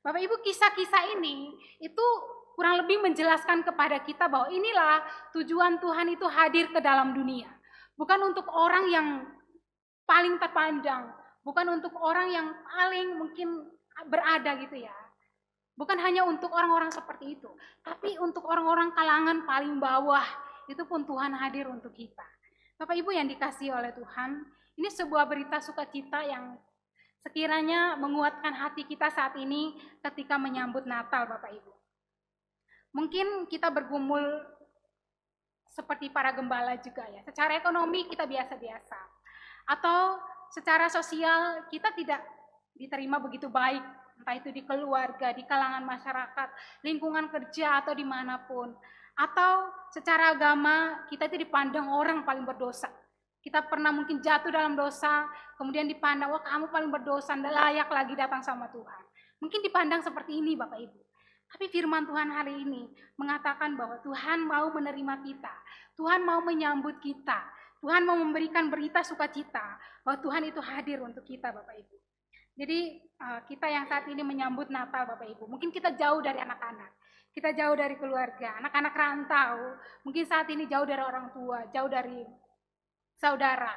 Bapak Ibu, kisah-kisah ini itu kurang lebih menjelaskan kepada kita bahwa inilah tujuan Tuhan itu hadir ke dalam dunia. Bukan untuk orang yang paling terpandang, bukan untuk orang yang paling mungkin berada gitu ya. Bukan hanya untuk orang-orang seperti itu, tapi untuk orang-orang kalangan paling bawah, itu pun Tuhan hadir untuk kita. Bapak Ibu yang dikasihi oleh Tuhan, ini sebuah berita sukacita yang sekiranya menguatkan hati kita saat ini ketika menyambut Natal, Bapak Ibu. Mungkin kita bergumul seperti para gembala juga ya. Secara ekonomi kita biasa-biasa. Atau secara sosial kita tidak diterima begitu baik, entah itu di keluarga, di kalangan masyarakat, lingkungan kerja, atau dimanapun. Atau secara agama kita itu dipandang orang paling berdosa. Kita pernah mungkin jatuh dalam dosa, kemudian dipandang, wah kamu paling berdosa, tidak layak lagi datang sama Tuhan. Mungkin dipandang seperti ini Bapak Ibu. Tapi firman Tuhan hari ini mengatakan bahwa Tuhan mau menerima kita, Tuhan mau menyambut kita, Tuhan mau memberikan berita sukacita bahwa Tuhan itu hadir untuk kita Bapak Ibu. Jadi kita yang saat ini menyambut Natal Bapak Ibu, mungkin kita jauh dari anak-anak, kita jauh dari keluarga, anak-anak rantau, mungkin saat ini jauh dari orang tua, jauh dari saudara.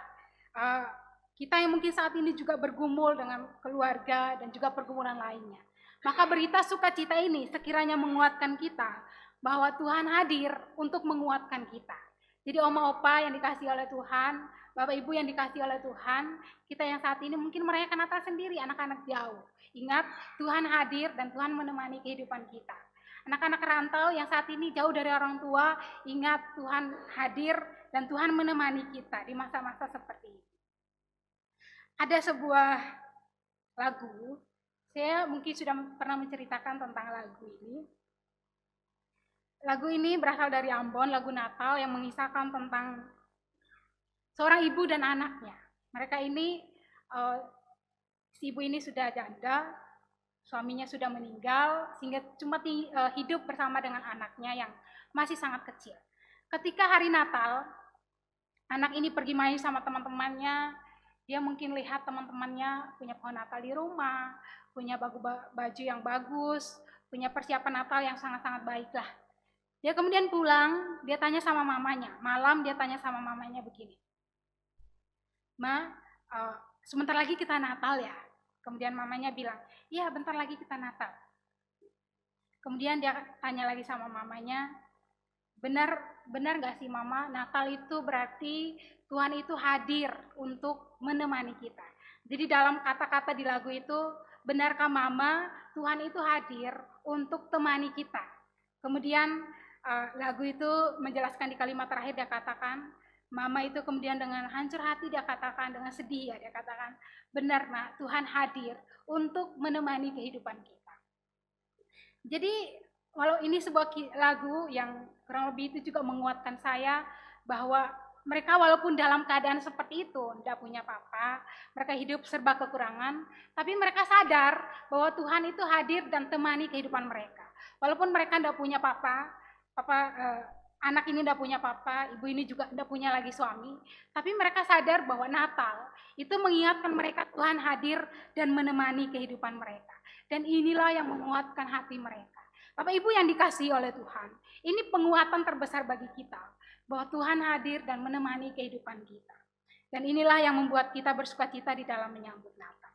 Kita yang mungkin saat ini juga bergumul dengan keluarga dan juga pergumulan lainnya. Maka berita sukacita ini sekiranya menguatkan kita bahwa Tuhan hadir untuk menguatkan kita. Jadi oma opa yang dikasihi oleh Tuhan, Bapak Ibu yang dikasihi oleh Tuhan, kita yang saat ini mungkin merayakan Natal sendiri, anak-anak jauh. Ingat, Tuhan hadir dan Tuhan menemani kehidupan kita. Anak-anak rantau yang saat ini jauh dari orang tua, ingat Tuhan hadir dan Tuhan menemani kita di masa-masa seperti ini. Ada sebuah lagu, saya mungkin sudah pernah menceritakan tentang lagu ini. Lagu ini berasal dari Ambon, lagu Natal yang mengisahkan tentang seorang ibu dan anaknya. Mereka ini, si ibu ini sudah janda, suaminya sudah meninggal, sehingga cuma hidup bersama dengan anaknya yang masih sangat kecil. Ketika hari Natal, anak ini pergi main sama teman-temannya, dia mungkin lihat teman-temannya punya pohon Natal di rumah, punya baju yang bagus, punya persiapan Natal yang sangat-sangat baik lah. Dia kemudian pulang, dia tanya sama mamanya, malam dia tanya sama mamanya begini, Ma, sebentar lagi kita Natal ya? Kemudian mamanya bilang, iya bentar lagi kita Natal. Kemudian dia tanya lagi sama mamanya, benar gak sih Mama, Natal itu berarti Tuhan itu hadir untuk menemani kita. Jadi dalam kata-kata di lagu itu, benarkah Mama, Tuhan itu hadir untuk temani kita. Kemudian lagu itu menjelaskan di kalimat terakhir dia katakan, Mama itu kemudian dengan hancur hati dia katakan, dengan sedih ya dia katakan, benar Nak, Tuhan hadir untuk menemani kehidupan kita. Jadi walau ini sebuah lagu yang kurang lebih itu juga menguatkan saya bahwa mereka walaupun dalam keadaan seperti itu, tidak punya apa-apa, mereka hidup serba kekurangan, tapi mereka sadar bahwa Tuhan itu hadir dan temani kehidupan mereka. Walaupun mereka tidak punya apa-apa, anak ini tidak punya apa-apa, ibu ini juga tidak punya lagi suami, tapi mereka sadar bahwa Natal itu mengingatkan mereka Tuhan hadir dan menemani kehidupan mereka. Dan inilah yang menguatkan hati mereka. Bapak Ibu yang dikasihi oleh Tuhan, ini penguatan terbesar bagi kita, bahwa Tuhan hadir dan menemani kehidupan kita. Dan inilah yang membuat kita bersukacita di dalam menyambut Natal.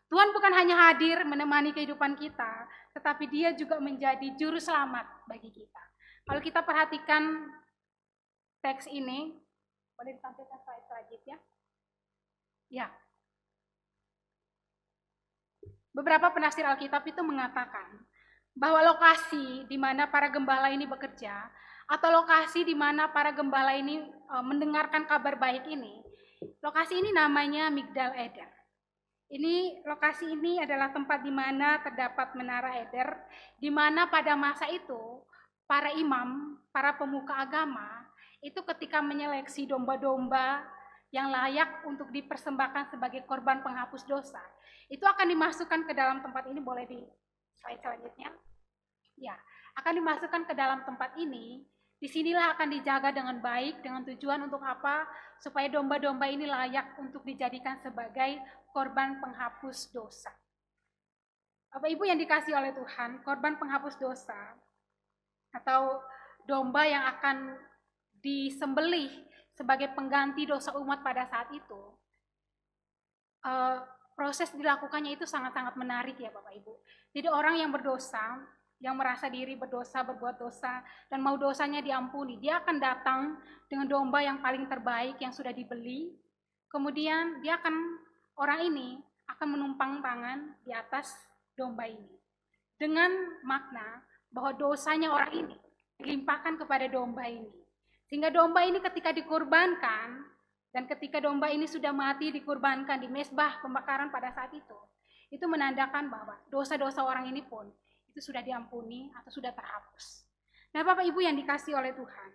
Tuhan bukan hanya hadir menemani kehidupan kita, tetapi Dia juga menjadi juru selamat bagi kita. Kalau kita perhatikan teks ini, boleh ditampilkan slide selanjutnya? Ya. Beberapa penafsir Alkitab itu mengatakan bahwa lokasi di mana para gembala ini bekerja, atau lokasi di mana para gembala ini mendengarkan kabar baik ini, lokasi ini namanya Migdal Eder. Lokasi ini adalah tempat di mana terdapat menara Eder, di mana pada masa itu para imam, para pemuka agama, itu ketika menyeleksi domba-domba yang layak untuk dipersembahkan sebagai korban penghapus dosa, itu akan dimasukkan ke dalam tempat ini. Boleh di slide selanjutnya? Ya, akan dimasukkan ke dalam tempat ini. Disinilah akan dijaga dengan baik, dengan tujuan untuk apa? Supaya domba-domba ini layak untuk dijadikan sebagai korban penghapus dosa. Bapak Ibu yang dikasihi oleh Tuhan, korban penghapus dosa atau domba yang akan disembelih sebagai pengganti dosa umat pada saat itu, proses dilakukannya itu sangat-sangat menarik ya Bapak Ibu. Jadi orang yang berdosa, yang merasa diri berdosa, berbuat dosa, dan mau dosanya diampuni, dia akan datang dengan domba yang paling terbaik yang sudah dibeli. Kemudian orang ini akan menumpang tangan di atas domba ini, dengan makna bahwa dosanya orang ini dilimpahkan kepada domba ini. Sehingga domba ini ketika dikorbankan Dan ketika domba ini sudah mati dikurbankan di mezbah pembakaran pada saat itu menandakan bahwa dosa-dosa orang ini pun itu sudah diampuni atau sudah terhapus. Nah, Bapak Ibu yang dikasihi oleh Tuhan,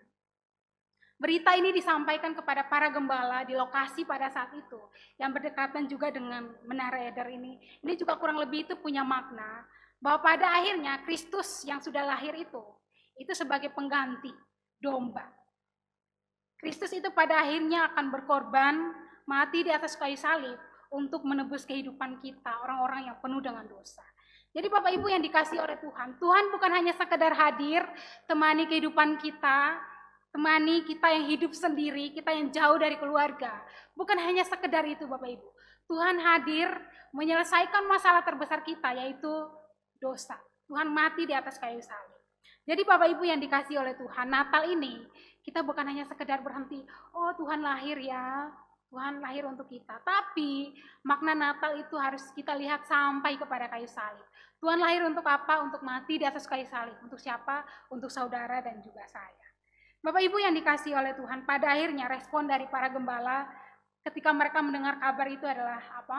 berita ini disampaikan kepada para gembala di lokasi pada saat itu yang berdekatan juga dengan menara Eder ini. Ini juga kurang lebih itu punya makna bahwa pada akhirnya Kristus yang sudah lahir itu sebagai pengganti domba. Kristus itu pada akhirnya akan berkorban, mati di atas kayu salib untuk menebus kehidupan kita, orang-orang yang penuh dengan dosa. Jadi Bapak Ibu yang dikasihi oleh Tuhan, Tuhan bukan hanya sekedar hadir, temani kehidupan kita, temani kita yang hidup sendiri, kita yang jauh dari keluarga. Bukan hanya sekedar itu Bapak Ibu. Tuhan hadir menyelesaikan masalah terbesar kita, yaitu dosa. Tuhan mati di atas kayu salib. Jadi Bapak Ibu yang dikasihi oleh Tuhan, Natal ini kita bukan hanya sekedar berhenti, oh Tuhan lahir ya, Tuhan lahir untuk kita. Tapi makna Natal itu harus kita lihat sampai kepada kayu salib. Tuhan lahir untuk apa? Untuk mati di atas kayu salib. Untuk siapa? Untuk saudara dan juga saya. Bapak Ibu yang dikasihi oleh Tuhan, pada akhirnya respon dari para gembala ketika mereka mendengar kabar itu adalah apa?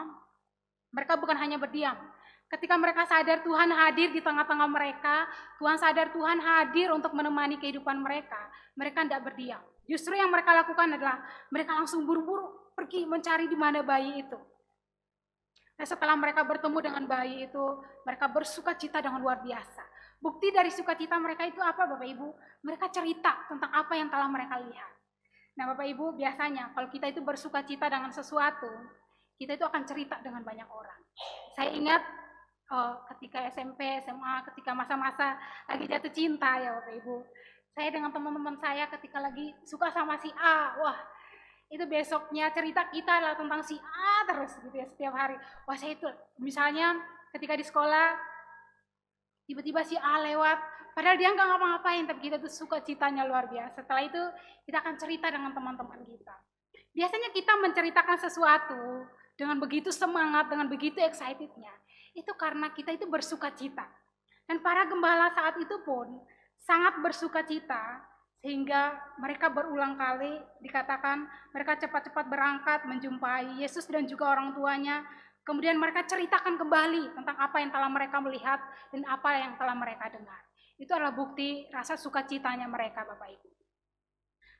Mereka bukan hanya berdiam. Ketika mereka sadar Tuhan hadir di tengah-tengah mereka, Tuhan sadar Tuhan hadir untuk menemani kehidupan mereka tidak berdiam. Justru yang mereka lakukan adalah mereka langsung buru-buru pergi mencari di mana bayi itu. Nah, setelah mereka bertemu dengan bayi itu, mereka bersuka cita dengan luar biasa. Bukti dari sukacita mereka itu apa Bapak Ibu? Mereka cerita tentang apa yang telah mereka lihat. Nah Bapak Ibu, biasanya kalau kita itu bersuka cita dengan sesuatu, kita itu akan cerita dengan banyak orang. Saya ingat ketika SMP, SMA, ketika masa-masa lagi jatuh cinta ya Bapak Ibu. Saya dengan teman-teman saya ketika lagi suka sama si A, wah itu besoknya cerita kita adalah tentang si A terus gitu ya setiap hari. Wah saya itu misalnya ketika di sekolah tiba-tiba si A lewat, padahal dia nggak ngapa-ngapain, tapi kita tuh suka citanya luar biasa. Setelah itu kita akan cerita dengan teman-teman kita. Biasanya kita menceritakan sesuatu dengan begitu semangat, dengan begitu excitednya, itu karena kita itu bersuka cita. Dan para gembala saat itu pun sangat bersuka cita, sehingga mereka berulang kali dikatakan mereka cepat-cepat berangkat menjumpai Yesus dan juga orang tuanya. Kemudian mereka ceritakan kembali tentang apa yang telah mereka melihat dan apa yang telah mereka dengar. Itu adalah bukti rasa sukacitanya mereka Bapak Ibu.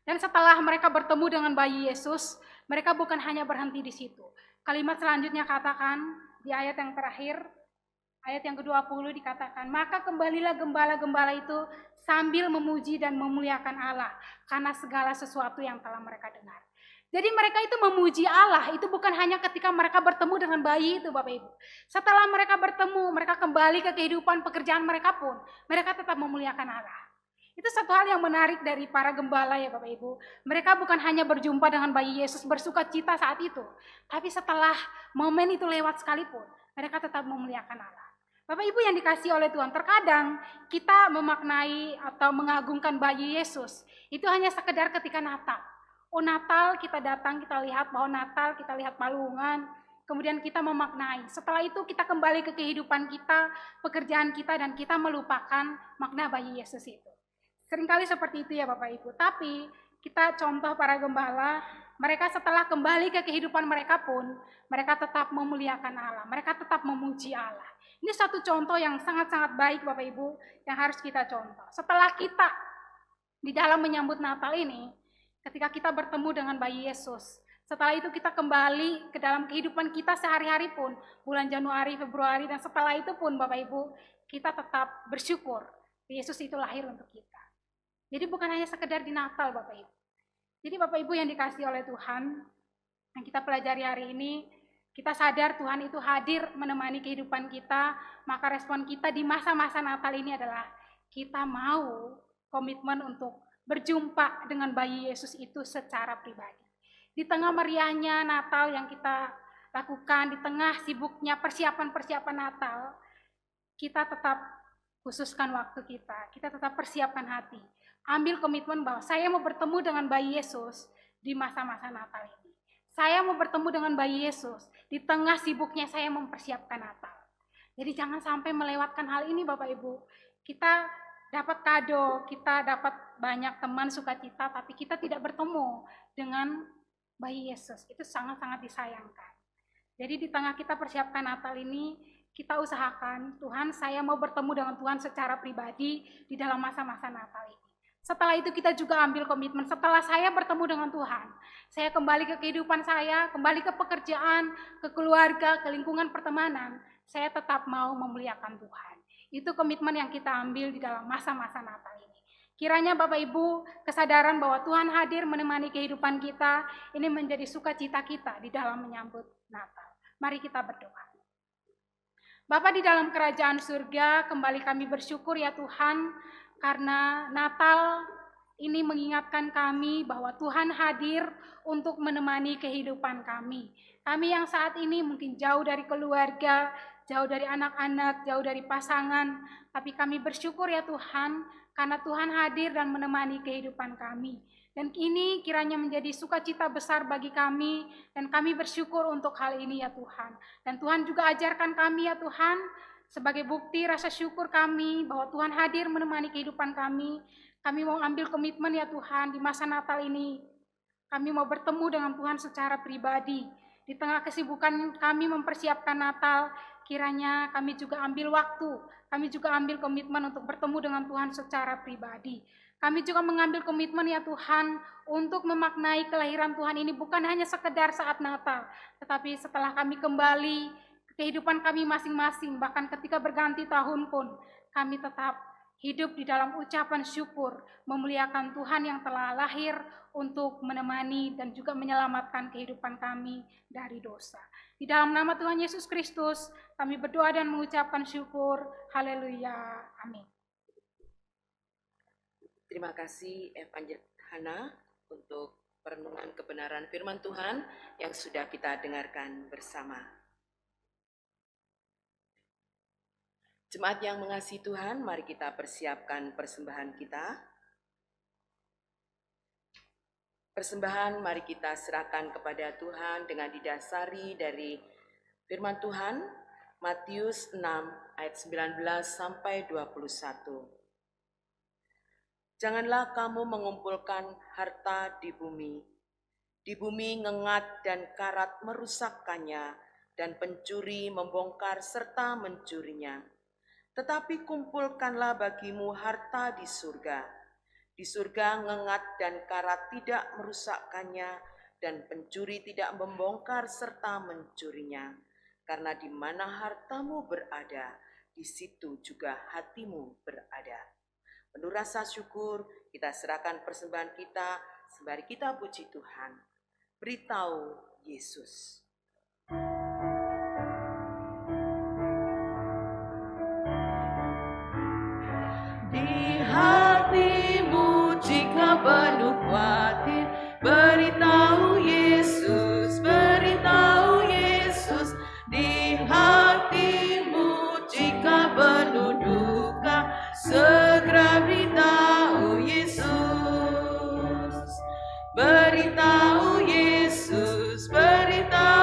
Dan setelah mereka bertemu dengan bayi Yesus, mereka bukan hanya berhenti di situ. Kalimat selanjutnya katakan di ayat yang terakhir, ayat yang ke-20 dikatakan, maka kembalilah gembala-gembala itu sambil memuji dan memuliakan Allah karena segala sesuatu yang telah mereka dengar. Jadi mereka itu memuji Allah, itu bukan hanya ketika mereka bertemu dengan bayi itu Bapak Ibu. Setelah mereka bertemu, mereka kembali ke kehidupan pekerjaan mereka pun, mereka tetap memuliakan Allah. Itu satu hal yang menarik dari para gembala ya Bapak Ibu. Mereka bukan hanya berjumpa dengan bayi Yesus bersuka cita saat itu, tapi setelah momen itu lewat sekalipun, mereka tetap memuliakan Allah. Bapak Ibu yang dikasihi oleh Tuhan, terkadang kita memaknai atau mengagungkan bayi Yesus itu hanya sekedar ketika Natal. Oh Natal kita datang, kita lihat bahwa Natal, kita lihat palungan, kemudian kita memaknai. Setelah itu kita kembali ke kehidupan kita, pekerjaan kita, dan kita melupakan makna bayi Yesus itu. Seringkali seperti itu ya Bapak Ibu, tapi kita contoh para gembala, mereka setelah kembali ke kehidupan mereka pun, mereka tetap memuliakan Allah, mereka tetap memuji Allah. Ini satu contoh yang sangat-sangat baik Bapak Ibu, yang harus kita contoh. Setelah kita di dalam menyambut Natal ini, ketika kita bertemu dengan bayi Yesus, setelah itu kita kembali ke dalam kehidupan kita sehari-hari pun, bulan Januari, Februari, dan setelah itu pun Bapak Ibu, kita tetap bersyukur Yesus itu lahir untuk kita. Jadi bukan hanya sekedar di Natal Bapak Ibu. Jadi Bapak Ibu yang dikasihi oleh Tuhan, yang kita pelajari hari ini, kita sadar Tuhan itu hadir menemani kehidupan kita, maka respon kita di masa-masa Natal ini adalah kita mau komitmen untuk berjumpa dengan bayi Yesus itu secara pribadi. Di tengah meriahnya Natal yang kita lakukan, di tengah sibuknya persiapan-persiapan Natal, kita tetap khususkan waktu kita tetap persiapkan hati. Ambil komitmen bahwa saya mau bertemu dengan bayi Yesus di masa-masa Natal ini. Saya mau bertemu dengan bayi Yesus di tengah sibuknya saya mempersiapkan Natal. Jadi jangan sampai melewatkan hal ini Bapak Ibu. Kita dapat kado, kita dapat banyak teman sukacita, tapi kita tidak bertemu dengan bayi Yesus. Itu sangat-sangat disayangkan. Jadi di tengah kita persiapkan Natal ini, kita usahakan, Tuhan, saya mau bertemu dengan Tuhan secara pribadi di dalam masa-masa Natal ini. Setelah itu kita juga ambil komitmen, setelah saya bertemu dengan Tuhan, saya kembali ke kehidupan saya, kembali ke pekerjaan, ke keluarga, ke lingkungan pertemanan, saya tetap mau memuliakan Tuhan. Itu komitmen yang kita ambil di dalam masa-masa Natal ini. Kiranya Bapak Ibu kesadaran bahwa Tuhan hadir menemani kehidupan kita, ini menjadi sukacita kita di dalam menyambut Natal. Mari kita berdoa. Bapa di dalam kerajaan surga, kembali kami bersyukur ya Tuhan, karena Natal ini mengingatkan kami bahwa Tuhan hadir untuk menemani kehidupan kami. Kami yang saat ini mungkin jauh dari keluarga, jauh dari anak-anak, jauh dari pasangan, tapi kami bersyukur ya Tuhan, karena Tuhan hadir dan menemani kehidupan kami. Dan ini kiranya menjadi sukacita besar bagi kami, dan kami bersyukur untuk hal ini ya Tuhan. Dan Tuhan juga ajarkan kami ya Tuhan, sebagai bukti rasa syukur kami bahwa Tuhan hadir menemani kehidupan kami. Kami mau ambil komitmen ya Tuhan di masa Natal ini. Kami mau bertemu dengan Tuhan secara pribadi. Di tengah kesibukan kami mempersiapkan Natal, kiranya kami juga ambil waktu, kami juga ambil komitmen untuk bertemu dengan Tuhan secara pribadi. Kami juga mengambil komitmen ya Tuhan untuk memaknai kelahiran Tuhan ini bukan hanya sekedar saat Natal, tetapi setelah kami kembali ke kehidupan kami masing-masing, bahkan ketika berganti tahun pun, kami tetap hidup di dalam ucapan syukur, memuliakan Tuhan yang telah lahir untuk menemani dan juga menyelamatkan kehidupan kami dari dosa. Di dalam nama Tuhan Yesus Kristus, kami berdoa dan mengucapkan syukur. Haleluya. Amin. Terima kasih Evangelis Hana untuk perenungan kebenaran firman Tuhan yang sudah kita dengarkan bersama. Jemaat yang mengasihi Tuhan, mari kita persiapkan persembahan kita. Persembahan mari kita serahkan kepada Tuhan dengan didasari dari firman Tuhan, Matius 6 ayat 19 sampai 21. Janganlah kamu mengumpulkan harta di bumi. Di bumi ngengat dan karat merusakkannya, dan pencuri membongkar serta mencurinya. Tetapi kumpulkanlah bagimu harta di surga. Di surga ngengat dan karat tidak merusakkannya, dan pencuri tidak membongkar serta mencurinya. Karena di mana hartamu berada, di situ juga hatimu berada. Penuh rasa syukur, kita serahkan persembahan kita, sembari kita puji Tuhan. Beritahu Yesus. Di hatimu jika penuh khawatir, beritahu Yesus, beritahu Yesus. Di hatimu jika penuh duka, segera beritahu Yesus, beritahu Yesus, beritahu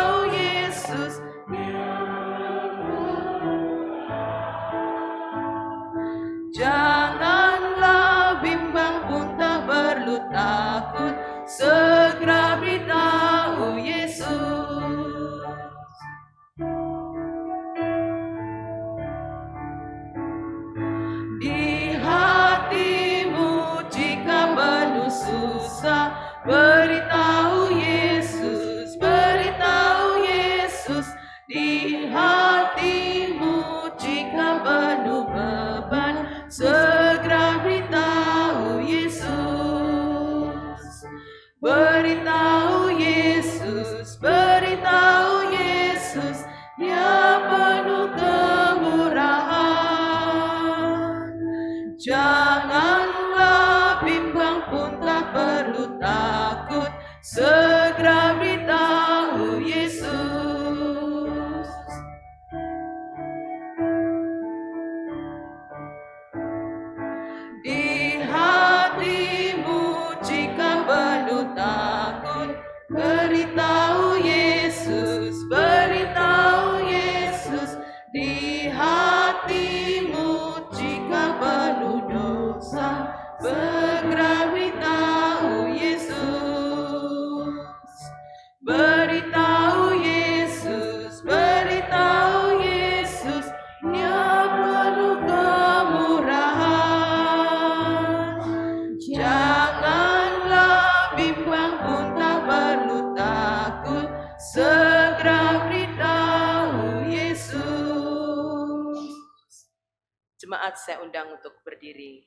Jemaat saya undang untuk berdiri.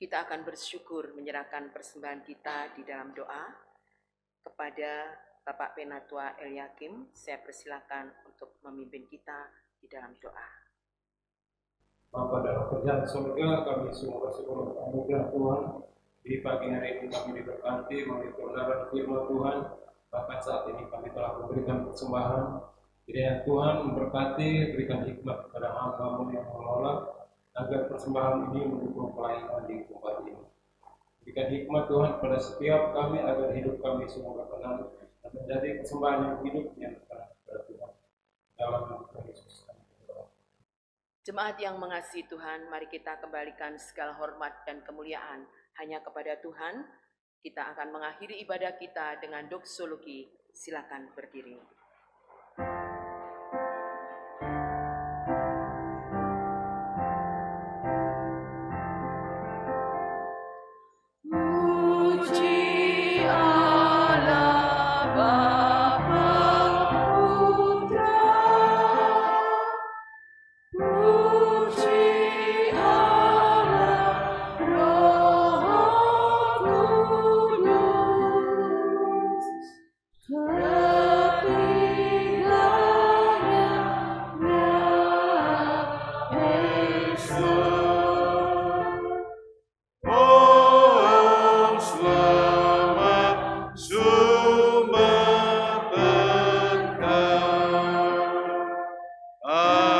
Kita akan bersyukur menyerahkan persembahan kita di dalam doa kepada Bapak Penatua Eliakim. Saya persilakan untuk memimpin kita di dalam doa. Bapa dalam kerjaan surga, kami semua bersyukur untuk anugerah Tuhan. Di pagi hari ini kami diberkati melalui kebenaran firman Tuhan. Bahkan saat ini kami telah memberikan persembahan. Kiranya Tuhan memberkati, berikan hikmat kepada hamba-Mu yang mengelola, agar persembahan ini mendukung pelayanan di tempat ini. Berikan hikmat Tuhan kepada setiap kami agar hidup kami semua berkenan dan menjadi persembahan yang hidup yang berkenan kepada Tuhan. Dalam nama Yesus kami berdoa. Jemaat yang mengasihi Tuhan, mari kita kembalikan segala hormat dan kemuliaan hanya kepada Tuhan. Kita akan mengakhiri ibadah kita dengan doksologi. Silakan berdiri. Puji Allah Bapa Putra, puji Allah Roh Kudus, ketiganya Esa. Oh, selamat sumber berkah. Amin.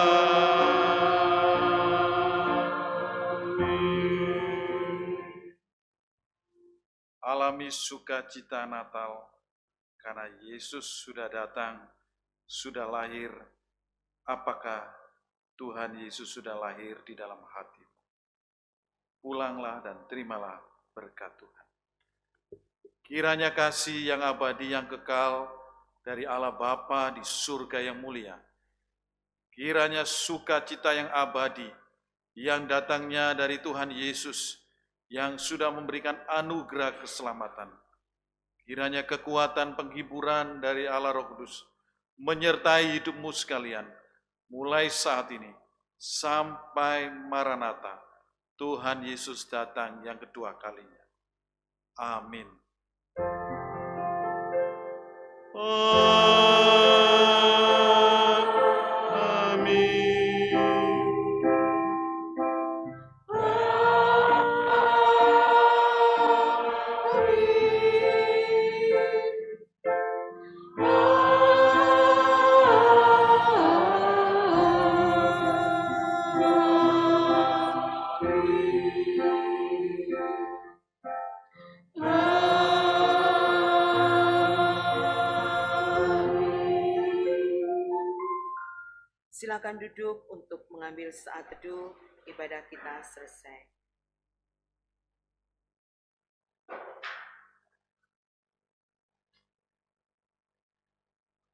Alami sukacita Natal, karena Yesus sudah datang, sudah lahir. Apakah Tuhan Yesus sudah lahir di dalam hatimu? Pulanglah dan terimalah berkat Tuhan. Kiranya kasih yang abadi yang kekal dari Allah Bapa di surga yang mulia, kiranya sukacita yang abadi yang datangnya dari Tuhan Yesus yang sudah memberikan anugerah keselamatan, kiranya kekuatan penghiburan dari Allah Roh Kudus menyertai hidupmu sekalian mulai saat ini sampai Maranatha, Tuhan Yesus datang yang kedua kalinya. Amin. Silakan duduk untuk mengambil saat teduh. Ibadah kita selesai.